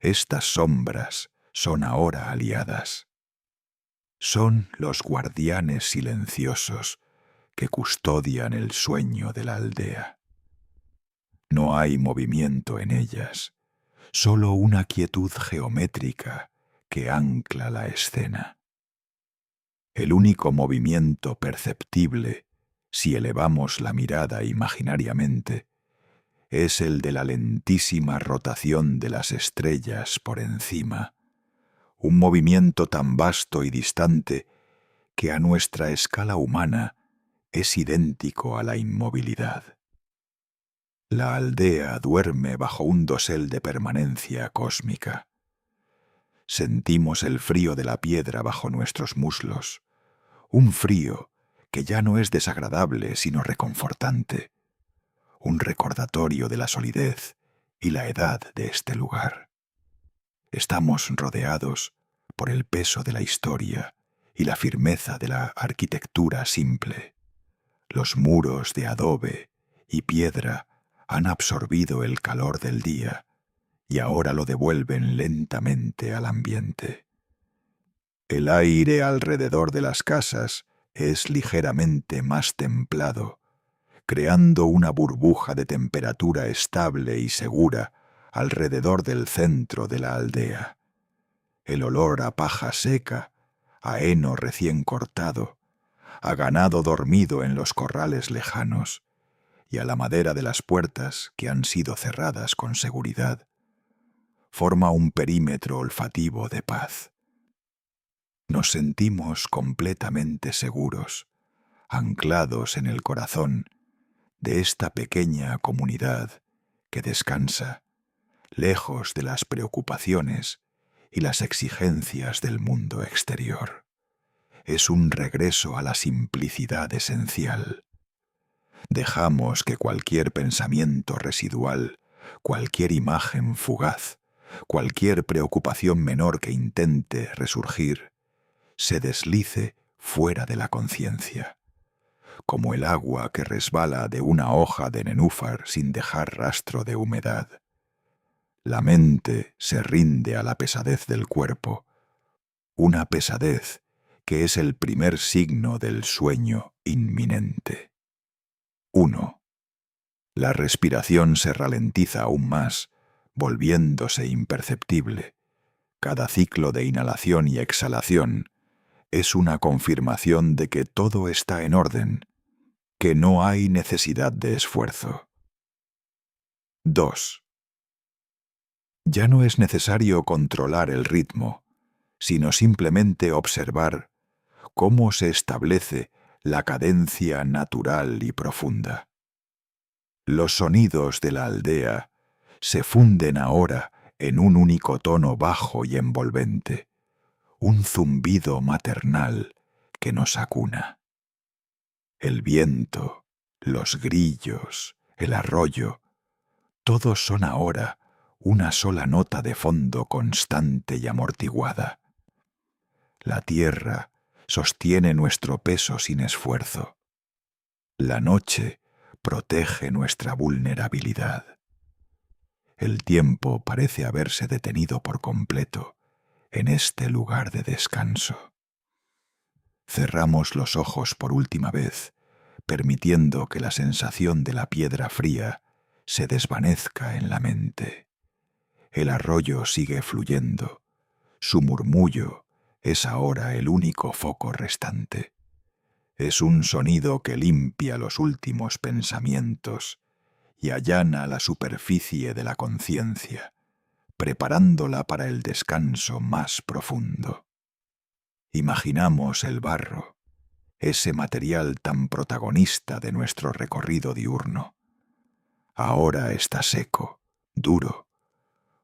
Estas sombras son ahora aliadas. Son los guardianes silenciosos que custodian el sueño de la aldea. No hay movimiento en ellas, solo una quietud geométrica que ancla la escena. El único movimiento perceptible, si elevamos la mirada imaginariamente, es el de la lentísima rotación de las estrellas por encima, un movimiento tan vasto y distante que a nuestra escala humana es idéntico a la inmovilidad. La aldea duerme bajo un dosel de permanencia cósmica. Sentimos el frío de la piedra bajo nuestros muslos, un frío que ya no es desagradable sino reconfortante, un recordatorio de la solidez y la edad de este lugar. Estamos rodeados por el peso de la historia y la firmeza de la arquitectura simple. Los muros de adobe y piedra han absorbido el calor del día y ahora lo devuelven lentamente al ambiente. El aire alrededor de las casas es ligeramente más templado, creando una burbuja de temperatura estable y segura alrededor del centro de la aldea. El olor a paja seca, a heno recién cortado, a ganado dormido en los corrales lejanos y a la madera de las puertas que han sido cerradas con seguridad, forma un perímetro olfativo de paz. Nos sentimos completamente seguros, anclados en el corazón de esta pequeña comunidad que descansa, lejos de las preocupaciones y las exigencias del mundo exterior. Es un regreso a la simplicidad esencial. Dejamos que cualquier pensamiento residual, cualquier imagen fugaz, cualquier preocupación menor que intente resurgir, se deslice fuera de la conciencia, como el agua que resbala de una hoja de nenúfar sin dejar rastro de humedad. La mente se rinde a la pesadez del cuerpo, una pesadez que es el primer signo del sueño inminente. 1. La respiración se ralentiza aún más, volviéndose imperceptible. Cada ciclo de inhalación y exhalación es una confirmación de que todo está en orden, que no hay necesidad de esfuerzo. 2. Ya no es necesario controlar el ritmo, sino simplemente observar cómo se establece la cadencia natural y profunda. Los sonidos de la aldea se funden ahora en un único tono bajo y envolvente, un zumbido maternal que nos acuna. El viento, los grillos, el arroyo, todos son ahora una sola nota de fondo constante y amortiguada. La tierra sostiene nuestro peso sin esfuerzo. La noche protege nuestra vulnerabilidad. El tiempo parece haberse detenido por completo en este lugar de descanso. Cerramos los ojos por última vez, permitiendo que la sensación de la piedra fría se desvanezca en la mente. El arroyo sigue fluyendo. Su murmullo es ahora el único foco restante. Es un sonido que limpia los últimos pensamientos y allana la superficie de la conciencia, preparándola para el descanso más profundo. Imaginamos el barro, ese material tan protagonista de nuestro recorrido diurno. Ahora está seco, duro,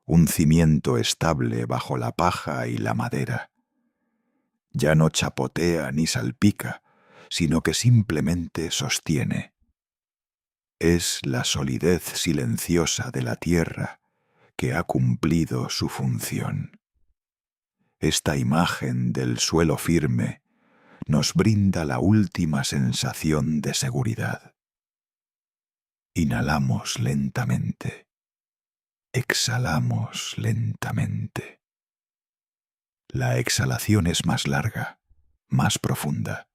un cimiento estable bajo la paja y la madera. Ya no chapotea ni salpica, sino que simplemente sostiene. Es la solidez silenciosa de la tierra que ha cumplido su función. Esta imagen del suelo firme nos brinda la última sensación de seguridad. Inhalamos lentamente. Exhalamos lentamente. La exhalación es más larga, más profunda,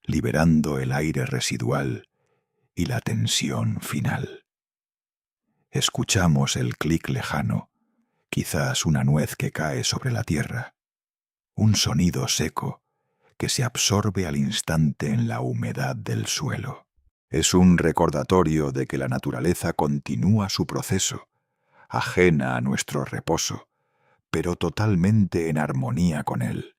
liberando el aire residual y la tensión final. Escuchamos el clic lejano, quizás una nuez que cae sobre la tierra, un sonido seco que se absorbe al instante en la humedad del suelo. Es un recordatorio de que la naturaleza continúa su proceso, ajena a nuestro reposo, pero totalmente en armonía con él.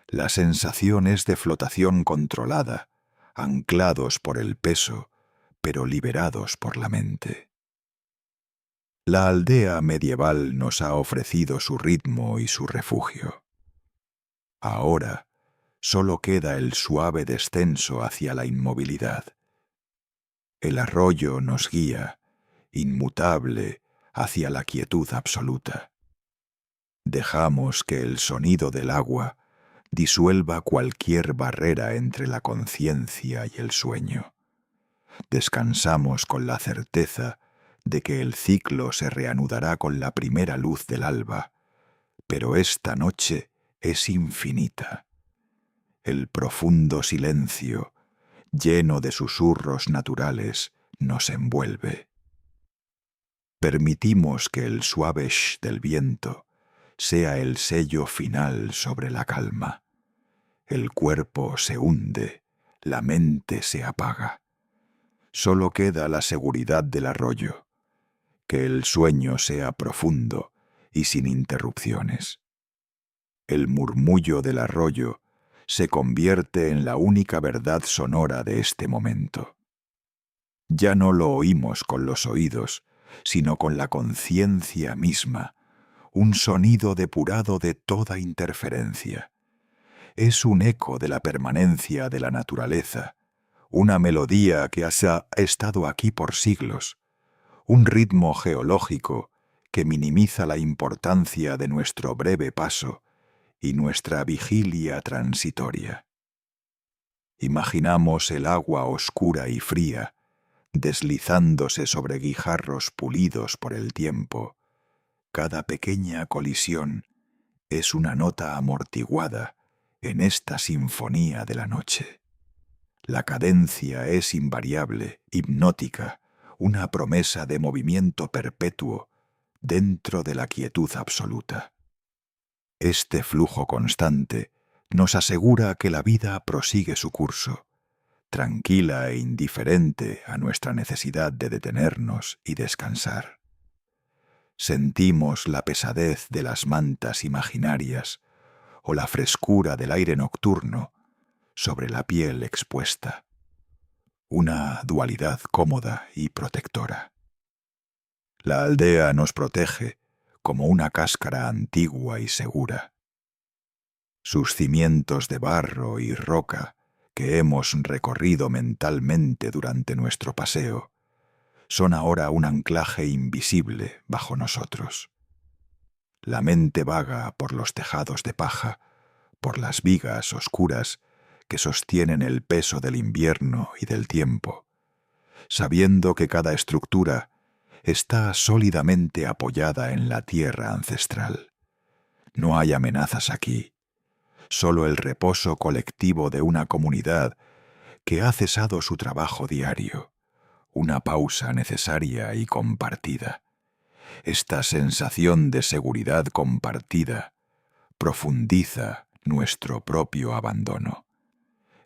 La sensación es de flotación controlada, anclados por el peso, pero liberados por la mente. La aldea medieval nos ha ofrecido su ritmo y su refugio. Ahora solo queda el suave descenso hacia la inmovilidad. El arroyo nos guía, inmutable, hacia la quietud absoluta. Dejamos que el sonido del agua disuelva cualquier barrera entre la conciencia y el sueño. Descansamos con la certeza de que el ciclo se reanudará con la primera luz del alba, pero esta noche es infinita. El profundo silencio, lleno de susurros naturales, nos envuelve. Permitimos que el suave shh del viento sea el sello final sobre la calma. El cuerpo se hunde, la mente se apaga. Solo queda la seguridad del arroyo, que el sueño sea profundo y sin interrupciones. El murmullo del arroyo se convierte en la única verdad sonora de este momento. Ya no lo oímos con los oídos, sino con la conciencia misma, un sonido depurado de toda interferencia. Es un eco de la permanencia de la naturaleza, una melodía que ha estado aquí por siglos, un ritmo geológico que minimiza la importancia de nuestro breve paso y nuestra vigilia transitoria. Imaginamos el agua oscura y fría, deslizándose sobre guijarros pulidos por el tiempo. Cada pequeña colisión es una nota amortiguada en esta sinfonía de la noche. La cadencia es invariable, hipnótica, una promesa de movimiento perpetuo dentro de la quietud absoluta. Este flujo constante nos asegura que la vida prosigue su curso, tranquila e indiferente a nuestra necesidad de detenernos y descansar. Sentimos la pesadez de las mantas imaginarias o la frescura del aire nocturno sobre la piel expuesta, una dualidad cómoda y protectora. La aldea nos protege como una cáscara antigua y segura. Sus cimientos de barro y roca que hemos recorrido mentalmente durante nuestro paseo son ahora un anclaje invisible bajo nosotros. La mente vaga por los tejados de paja, por las vigas oscuras que sostienen el peso del invierno y del tiempo, sabiendo que cada estructura está sólidamente apoyada en la tierra ancestral. No hay amenazas aquí, solo el reposo colectivo de una comunidad que ha cesado su trabajo diario, una pausa necesaria y compartida. Esta sensación de seguridad compartida profundiza nuestro propio abandono.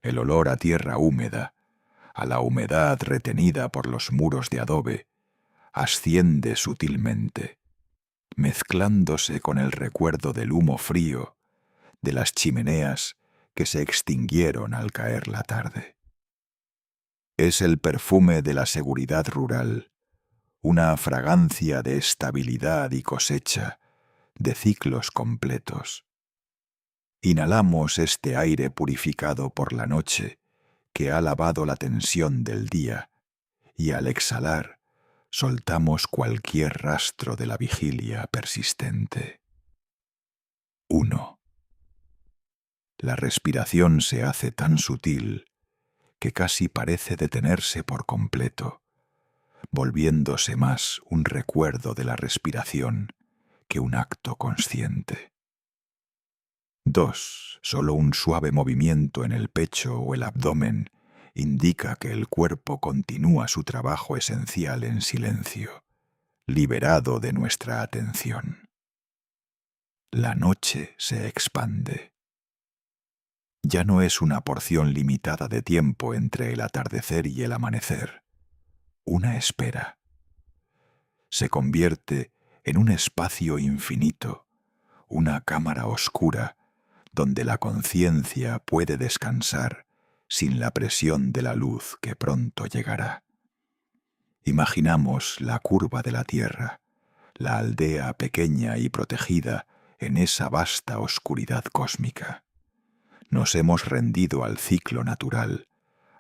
El olor a tierra húmeda, a la humedad retenida por los muros de adobe, asciende sutilmente, mezclándose con el recuerdo del humo frío de las chimeneas que se extinguieron al caer la tarde. Es el perfume de la seguridad rural, una fragancia de estabilidad y cosecha, de ciclos completos. Inhalamos este aire purificado por la noche que ha lavado la tensión del día, y al exhalar soltamos cualquier rastro de la vigilia persistente. 1. La respiración se hace tan sutil que casi parece detenerse por completo, volviéndose más un recuerdo de la respiración que un acto consciente. 2. Solo un suave movimiento en el pecho o el abdomen indica que el cuerpo continúa su trabajo esencial en silencio, liberado de nuestra atención. La noche se expande. Ya no es una porción limitada de tiempo entre el atardecer y el amanecer, una espera. Se convierte en un espacio infinito, una cámara oscura donde la conciencia puede descansar sin la presión de la luz que pronto llegará. Imaginamos la curva de la tierra, la aldea pequeña y protegida en esa vasta oscuridad cósmica. Nos hemos rendido al ciclo natural,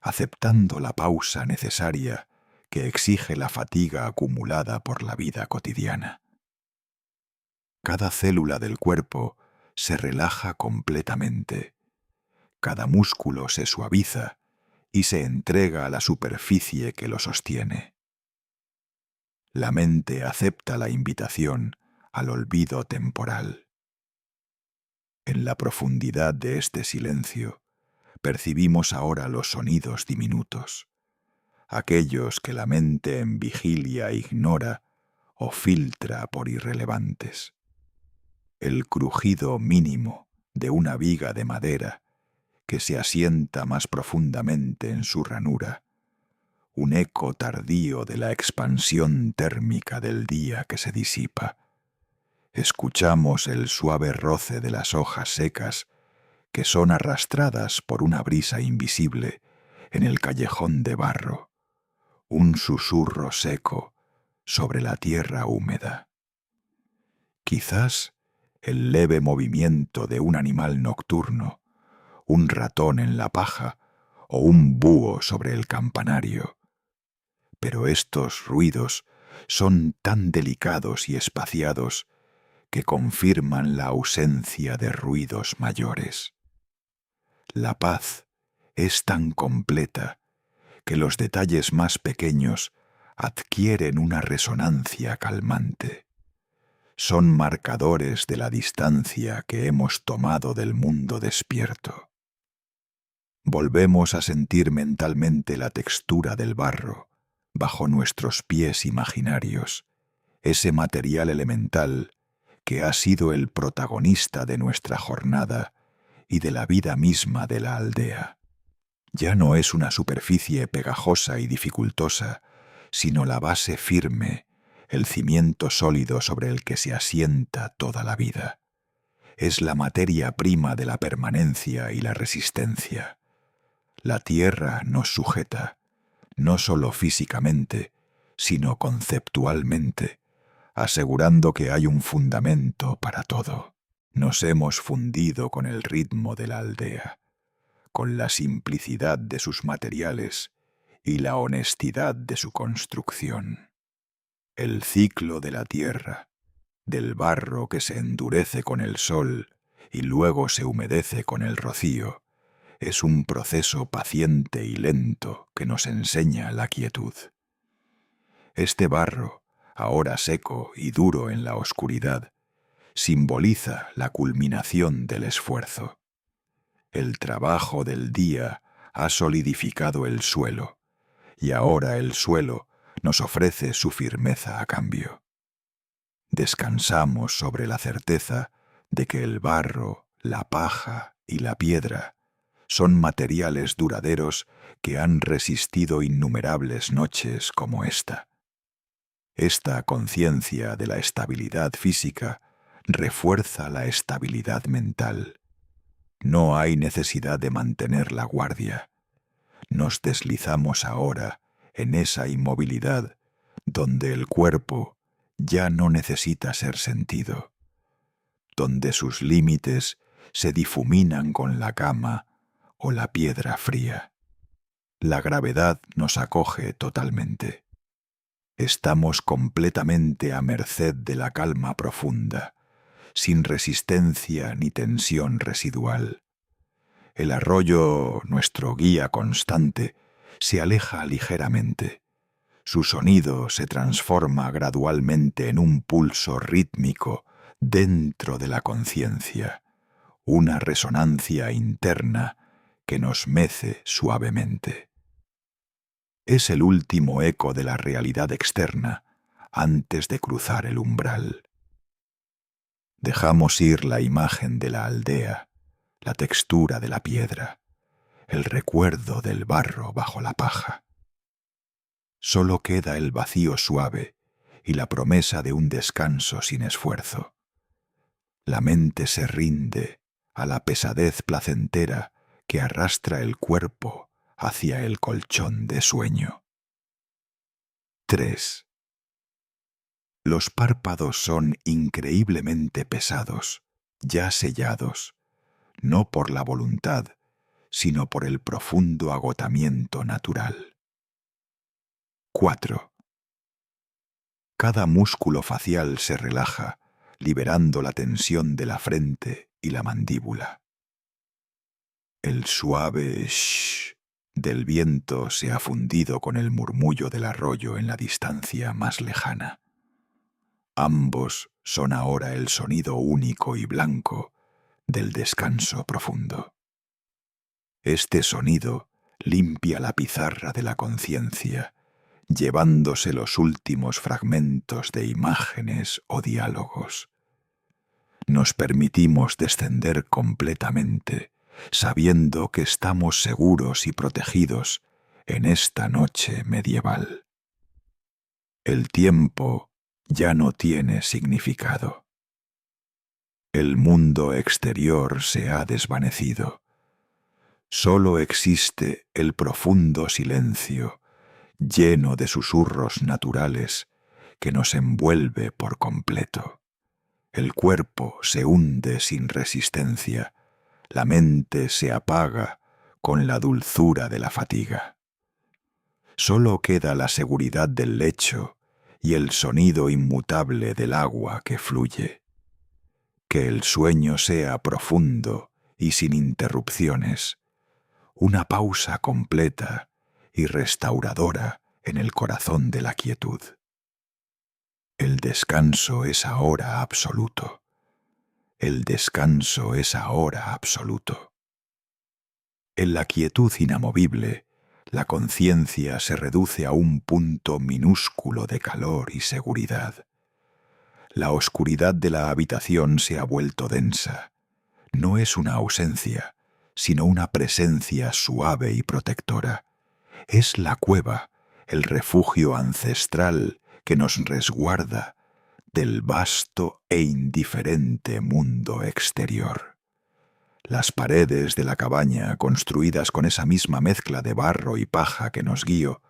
aceptando la pausa necesaria que exige la fatiga acumulada por la vida cotidiana. Cada célula del cuerpo se relaja completamente. Cada músculo se suaviza y se entrega a la superficie que lo sostiene. La mente acepta la invitación al olvido temporal. En la profundidad de este silencio, percibimos ahora los sonidos diminutos, aquellos que la mente en vigilia ignora o filtra por irrelevantes. El crujido mínimo de una viga de madera que se asienta más profundamente en su ranura, un eco tardío de la expansión térmica del día que se disipa. Escuchamos el suave roce de las hojas secas que son arrastradas por una brisa invisible en el callejón de barro, un susurro seco sobre la tierra húmeda. Quizás el leve movimiento de un animal nocturno, un ratón en la paja o un búho sobre el campanario. Pero estos ruidos son tan delicados y espaciados que confirman la ausencia de ruidos mayores. La paz es tan completa que los detalles más pequeños adquieren una resonancia calmante. Son marcadores de la distancia que hemos tomado del mundo despierto. Volvemos a sentir mentalmente la textura del barro bajo nuestros pies imaginarios, ese material elemental que ha sido el protagonista de nuestra jornada y de la vida misma de la aldea. Ya no es una superficie pegajosa y dificultosa, sino la base firme, el cimiento sólido sobre el que se asienta toda la vida. Es la materia prima de la permanencia y la resistencia. La tierra nos sujeta, no solo físicamente, sino conceptualmente, asegurando que hay un fundamento para todo. Nos hemos fundido con el ritmo de la aldea, con la simplicidad de sus materiales y la honestidad de su construcción. El ciclo de la tierra, del barro que se endurece con el sol y luego se humedece con el rocío, es un proceso paciente y lento que nos enseña la quietud. Este barro, ahora seco y duro en la oscuridad, simboliza la culminación del esfuerzo. El trabajo del día ha solidificado el suelo, y ahora el suelo nos ofrece su firmeza a cambio. Descansamos sobre la certeza de que el barro, la paja y la piedra son materiales duraderos que han resistido innumerables noches como esta. Esta conciencia de la estabilidad física refuerza la estabilidad mental. No hay necesidad de mantener la guardia. Nos deslizamos ahora en esa inmovilidad donde el cuerpo ya no necesita ser sentido, donde sus límites se difuminan con la cama o la piedra fría. La gravedad nos acoge totalmente. Estamos completamente a merced de la calma profunda, sin resistencia ni tensión residual. El arroyo, nuestro guía constante, se aleja ligeramente. Su sonido se transforma gradualmente en un pulso rítmico dentro de la conciencia, una resonancia interna que nos mece suavemente. Es el último eco de la realidad externa antes de cruzar el umbral. Dejamos ir la imagen de la aldea, la textura de la piedra, el recuerdo del barro bajo la paja. Solo queda el vacío suave y la promesa de un descanso sin esfuerzo. La mente se rinde a la pesadez placentera que arrastra el cuerpo hacia el colchón de sueño. 3. Los párpados son increíblemente pesados, ya sellados, no por la voluntad, sino por el profundo agotamiento natural. 4. Cada músculo facial se relaja, liberando la tensión de la frente y la mandíbula. El suave shh del viento se ha fundido con el murmullo del arroyo en la distancia más lejana. Ambos son ahora el sonido único y blanco del descanso profundo. Este sonido limpia la pizarra de la conciencia, llevándose los últimos fragmentos de imágenes o diálogos. Nos permitimos descender completamente, sabiendo que estamos seguros y protegidos en esta noche medieval. El tiempo ya no tiene significado. El mundo exterior se ha desvanecido. Solo existe el profundo silencio, lleno de susurros naturales, que nos envuelve por completo. El cuerpo se hunde sin resistencia, la mente se apaga con la dulzura de la fatiga. Solo queda la seguridad del lecho y el sonido inmutable del agua que fluye. Que el sueño sea profundo y sin interrupciones, una pausa completa y restauradora en el corazón de la quietud. El descanso es ahora absoluto. El descanso es ahora absoluto. En la quietud inamovible, la conciencia se reduce a un punto minúsculo de calor y seguridad. La oscuridad de la habitación se ha vuelto densa. No es una ausencia, sino una presencia suave y protectora. Es la cueva, el refugio ancestral que nos resguarda del vasto e indiferente mundo exterior. Las paredes de la cabaña, construidas con esa misma mezcla de barro y paja que nos guió,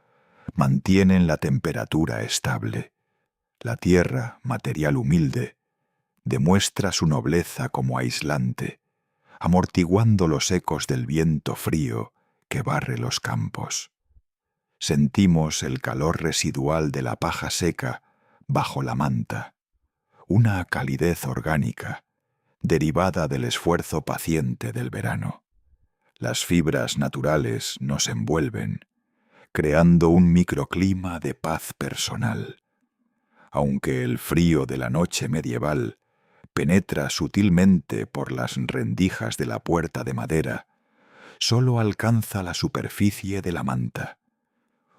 mantienen la temperatura estable. La tierra, material humilde, demuestra su nobleza como aislante, amortiguando los ecos del viento frío que barre los campos. Sentimos el calor residual de la paja seca bajo la manta, una calidez orgánica, derivada del esfuerzo paciente del verano. Las fibras naturales nos envuelven, creando un microclima de paz personal. Aunque el frío de la noche medieval penetra sutilmente por las rendijas de la puerta de madera, solo alcanza la superficie de la manta,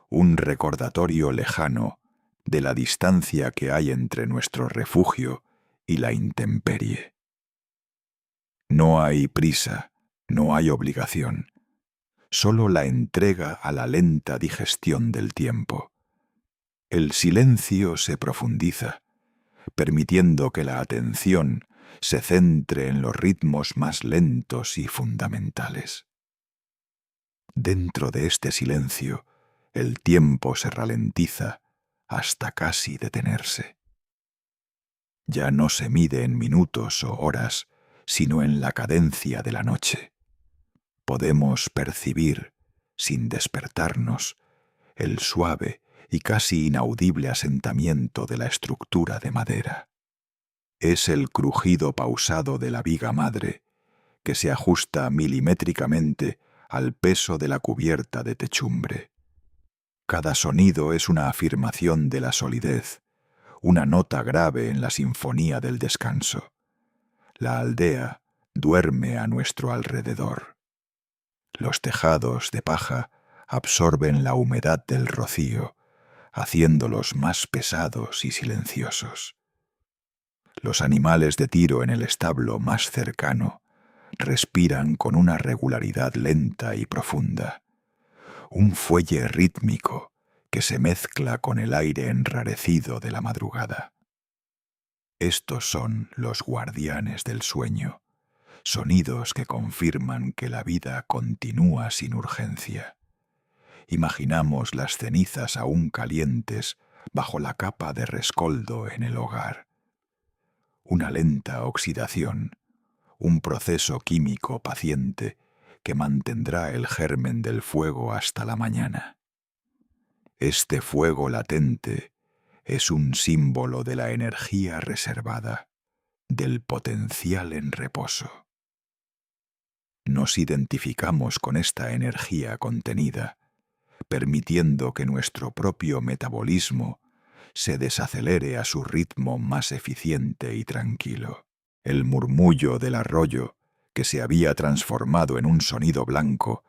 un recordatorio lejano de la distancia que hay entre nuestro refugio y la intemperie. No hay prisa, no hay obligación, solo la entrega a la lenta digestión del tiempo. El silencio se profundiza, permitiendo que la atención se centre en los ritmos más lentos y fundamentales. Dentro de este silencio, el tiempo se ralentiza hasta casi detenerse. Ya no se mide en minutos o horas, sino en la cadencia de la noche. Podemos percibir, sin despertarnos, el suave y casi inaudible asentamiento de la estructura de madera. Es el crujido pausado de la viga madre, que se ajusta milimétricamente al peso de la cubierta de techumbre. Cada sonido es una afirmación de la solidez, una nota grave en la sinfonía del descanso. La aldea duerme a nuestro alrededor. Los tejados de paja absorben la humedad del rocío, haciéndolos más pesados y silenciosos. Los animales de tiro en el establo más cercano respiran con una regularidad lenta y profunda, un fuelle rítmico que se mezcla con el aire enrarecido de la madrugada. Estos son los guardianes del sueño, sonidos que confirman que la vida continúa sin urgencia. Imaginamos las cenizas aún calientes bajo la capa de rescoldo en el hogar. Una lenta oxidación, un proceso químico paciente que mantendrá el germen del fuego hasta la mañana. Este fuego latente es un símbolo de la energía reservada, del potencial en reposo. Nos identificamos con esta energía contenida, permitiendo que nuestro propio metabolismo se desacelere a su ritmo más eficiente y tranquilo. El murmullo del arroyo, que se había transformado en un sonido blanco,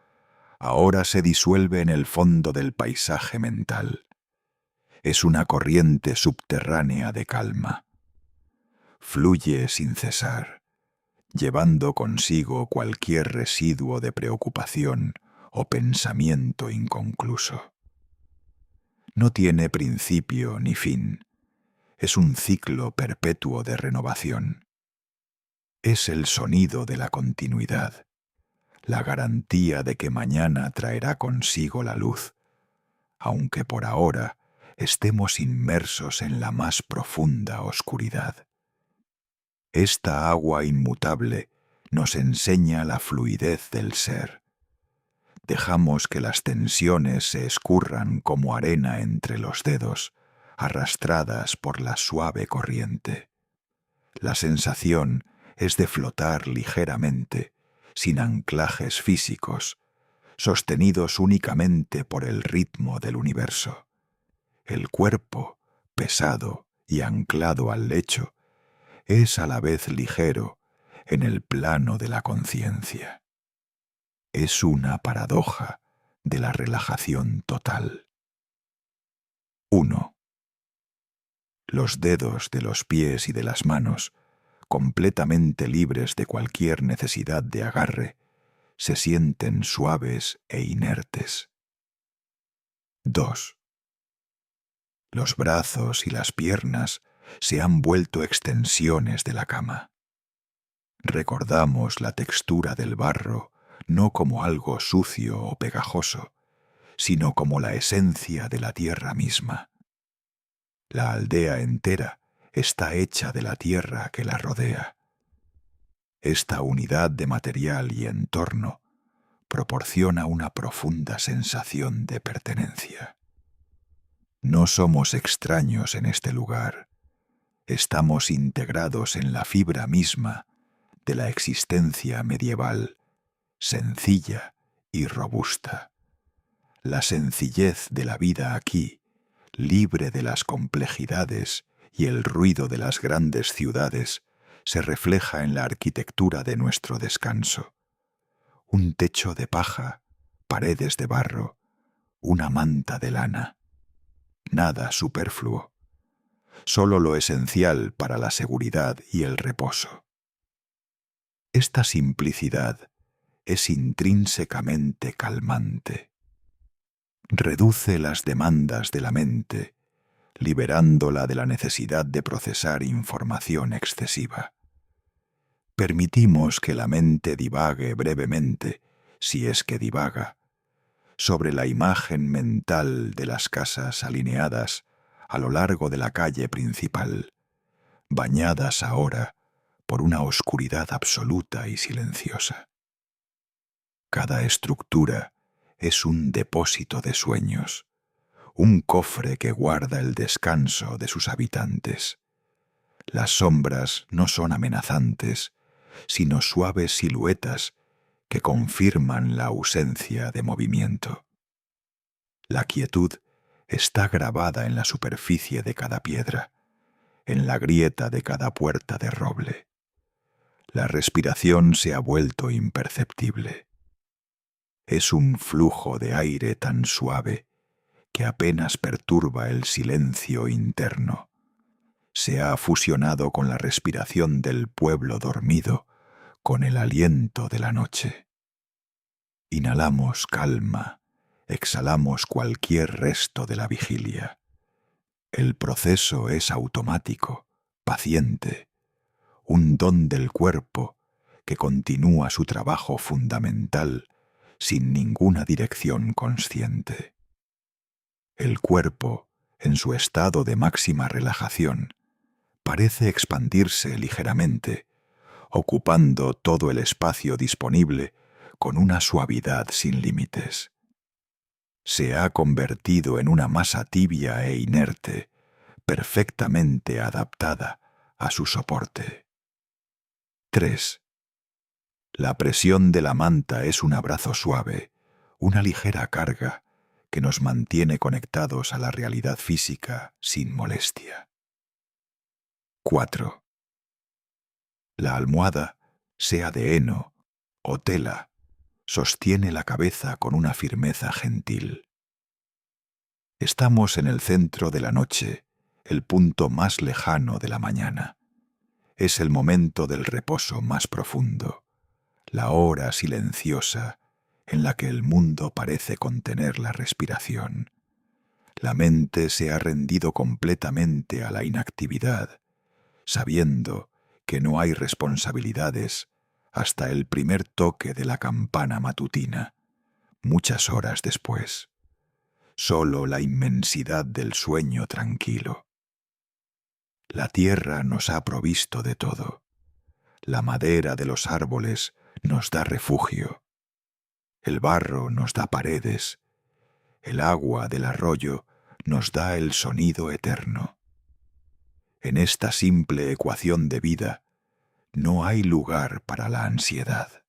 ahora se disuelve en el fondo del paisaje mental. Es una corriente subterránea de calma. Fluye sin cesar, llevando consigo cualquier residuo de preocupación o pensamiento inconcluso. No tiene principio ni fin. Es un ciclo perpetuo de renovación. Es el sonido de la continuidad, la garantía de que mañana traerá consigo la luz, aunque por ahora estemos inmersos en la más profunda oscuridad. Esta agua inmutable nos enseña la fluidez del ser. Dejamos que las tensiones se escurran como arena entre los dedos, arrastradas por la suave corriente. La sensación es de flotar ligeramente, sin anclajes físicos, sostenidos únicamente por el ritmo del universo. El cuerpo, pesado y anclado al lecho, es a la vez ligero en el plano de la conciencia. Es una paradoja de la relajación total. 1. Los dedos de los pies y de las manos, completamente libres de cualquier necesidad de agarre, se sienten suaves e inertes. 2. Los brazos y las piernas se han vuelto extensiones de la cama. Recordamos la textura del barro no como algo sucio o pegajoso, sino como la esencia de la tierra misma. La aldea entera está hecha de la tierra que la rodea. Esta unidad de material y entorno proporciona una profunda sensación de pertenencia. No somos extraños en este lugar. Estamos integrados en la fibra misma de la existencia medieval, sencilla y robusta. La sencillez de la vida aquí, libre de las complejidades y el ruido de las grandes ciudades, se refleja en la arquitectura de nuestro descanso. Un techo de paja, paredes de barro, una manta de lana. Nada superfluo, solo lo esencial para la seguridad y el reposo. Esta simplicidad es intrínsecamente calmante. Reduce las demandas de la mente, liberándola de la necesidad de procesar información excesiva. Permitimos que la mente divague brevemente, si es que divaga, sobre la imagen mental de las casas alineadas a lo largo de la calle principal, bañadas ahora por una oscuridad absoluta y silenciosa. Cada estructura es un depósito de sueños, un cofre que guarda el descanso de sus habitantes. Las sombras no son amenazantes, sino suaves siluetas que confirman la ausencia de movimiento. La quietud está grabada en la superficie de cada piedra, en la grieta de cada puerta de roble. La respiración se ha vuelto imperceptible. Es un flujo de aire tan suave que apenas perturba el silencio interno. Se ha fusionado con la respiración del pueblo dormido, con el aliento de la noche. Inhalamos calma, exhalamos cualquier resto de la vigilia. El proceso es automático, paciente, un don del cuerpo que continúa su trabajo fundamental sin ninguna dirección consciente. El cuerpo, en su estado de máxima relajación, parece expandirse ligeramente, ocupando todo el espacio disponible con una suavidad sin límites. Se ha convertido en una masa tibia e inerte, perfectamente adaptada a su soporte. 3. La presión de la manta es un abrazo suave, una ligera carga que nos mantiene conectados a la realidad física sin molestia. 4. La almohada, sea de heno o tela, sostiene la cabeza con una firmeza gentil. Estamos en el centro de la noche, el punto más lejano de la mañana. Es el momento del reposo más profundo, la hora silenciosa en la que el mundo parece contener la respiración. La mente se ha rendido completamente a la inactividad, sabiendo que no hay responsabilidades hasta el primer toque de la campana matutina, muchas horas después. Solo la inmensidad del sueño tranquilo. La tierra nos ha provisto de todo. La madera de los árboles nos da refugio. El barro nos da paredes. El agua del arroyo nos da el sonido eterno. En esta simple ecuación de vida no hay lugar para la ansiedad.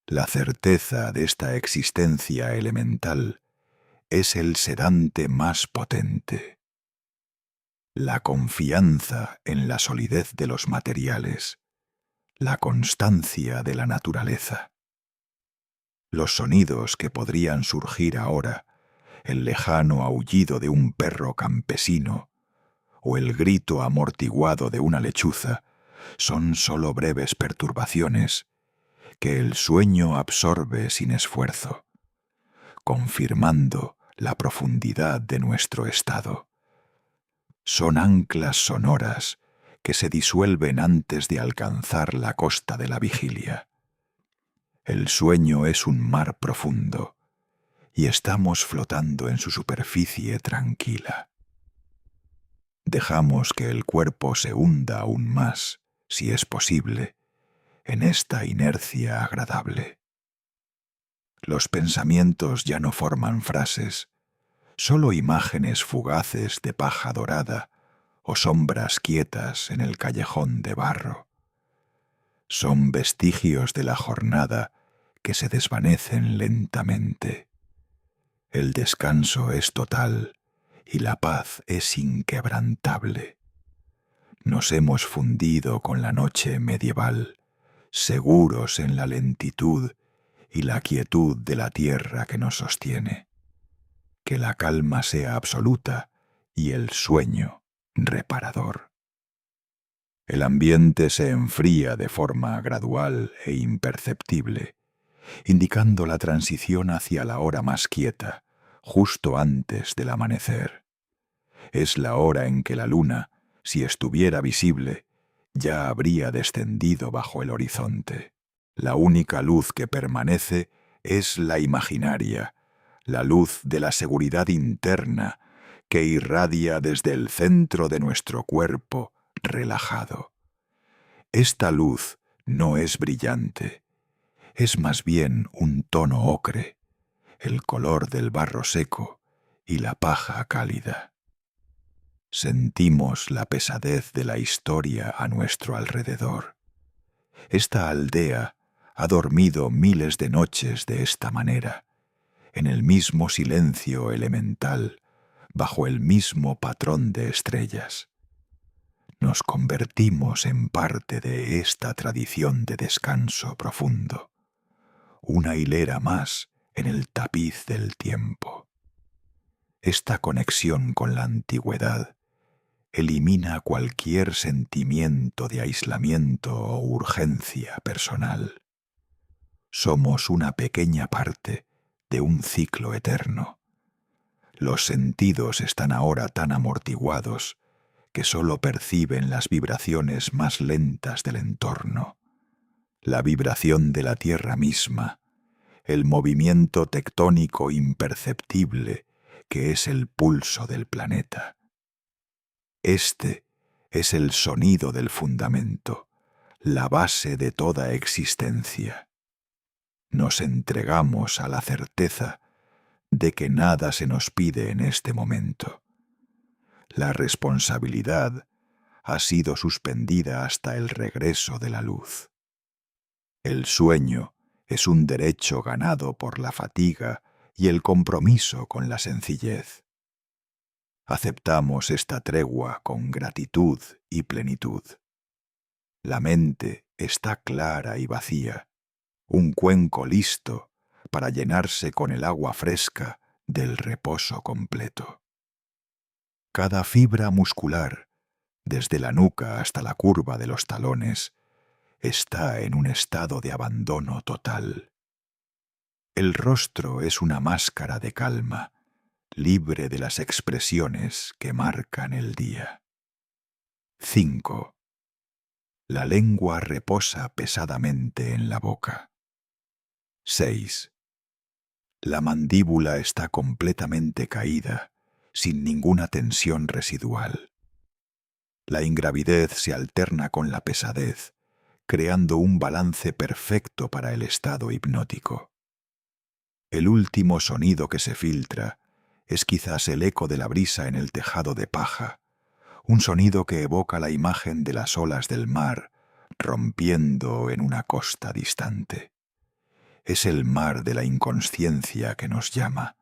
La certeza de esta existencia elemental es el sedante más potente. La confianza en la solidez de los materiales, la constancia de la naturaleza. Los sonidos que podrían surgir ahora, el lejano aullido de un perro campesino o el grito amortiguado de una lechuza, son sólo breves perturbaciones que el sueño absorbe sin esfuerzo, confirmando la profundidad de nuestro estado. Son anclas sonoras que se disuelven antes de alcanzar la costa de la vigilia. El sueño es un mar profundo y estamos flotando en su superficie tranquila. Dejamos que el cuerpo se hunda aún más, si es posible, en esta inercia agradable. Los pensamientos ya no forman frases, solo imágenes fugaces de paja dorada o sombras quietas en el callejón de barro. Son vestigios de la jornada que se desvanecen lentamente. El descanso es total y la paz es inquebrantable. Nos hemos fundido con la noche medieval, seguros en la lentitud y la quietud de la tierra que nos sostiene. Que la calma sea absoluta y el sueño reparador. El ambiente se enfría de forma gradual e imperceptible, indicando la transición hacia la hora más quieta, justo antes del amanecer. Es la hora en que la luna, si estuviera visible, ya habría descendido bajo el horizonte. La única luz que permanece es la imaginaria, la luz de la seguridad interna que irradia desde el centro de nuestro cuerpo relajado. Esta luz no es brillante, es más bien un tono ocre, el color del barro seco y la paja cálida. Sentimos la pesadez de la historia a nuestro alrededor. Esta aldea ha dormido miles de noches de esta manera, en el mismo silencio elemental, bajo el mismo patrón de estrellas. Nos convertimos en parte de esta tradición de descanso profundo, una hilera más en el tapiz del tiempo. Esta conexión con la antigüedad elimina cualquier sentimiento de aislamiento o urgencia personal. Somos una pequeña parte de un ciclo eterno. Los sentidos están ahora tan amortiguados que sólo perciben las vibraciones más lentas del entorno. La vibración de la tierra misma, el movimiento tectónico imperceptible que es el pulso del planeta. Este es el sonido del fundamento, la base de toda existencia. Nos entregamos a la certeza de que nada se nos pide en este momento. La responsabilidad ha sido suspendida hasta el regreso de la luz. El sueño es un derecho ganado por la fatiga y el compromiso con la sencillez. Aceptamos esta tregua con gratitud y plenitud. La mente está clara y vacía, un cuenco listo para llenarse con el agua fresca del reposo completo. Cada fibra muscular, desde la nuca hasta la curva de los talones, está en un estado de abandono total. El rostro es una máscara de calma, libre de las expresiones que marcan el día. 5. La lengua reposa pesadamente en la boca. 6. La mandíbula está completamente caída, sin ninguna tensión residual. La ingravidez se alterna con la pesadez, creando un balance perfecto para el estado hipnótico. El último sonido que se filtra es quizás el eco de la brisa en el tejado de paja, un sonido que evoca la imagen de las olas del mar rompiendo en una costa distante. Es el mar de la inconsciencia que nos llama,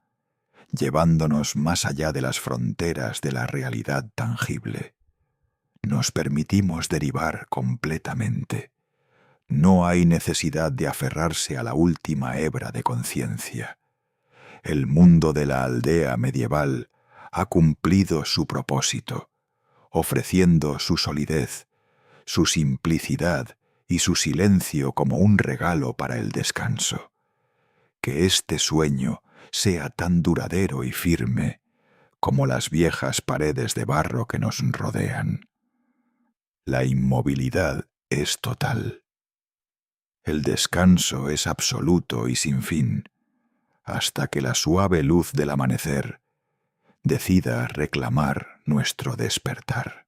llevándonos más allá de las fronteras de la realidad tangible. Nos permitimos derivar completamente. No hay necesidad de aferrarse a la última hebra de conciencia. El mundo de la aldea medieval ha cumplido su propósito, ofreciendo su solidez, su simplicidad y su silencio como un regalo para el descanso. Que este sueño sea tan duradero y firme como las viejas paredes de barro que nos rodean. La inmovilidad es total. El descanso es absoluto y sin fin, hasta que la suave luz del amanecer decida reclamar nuestro despertar.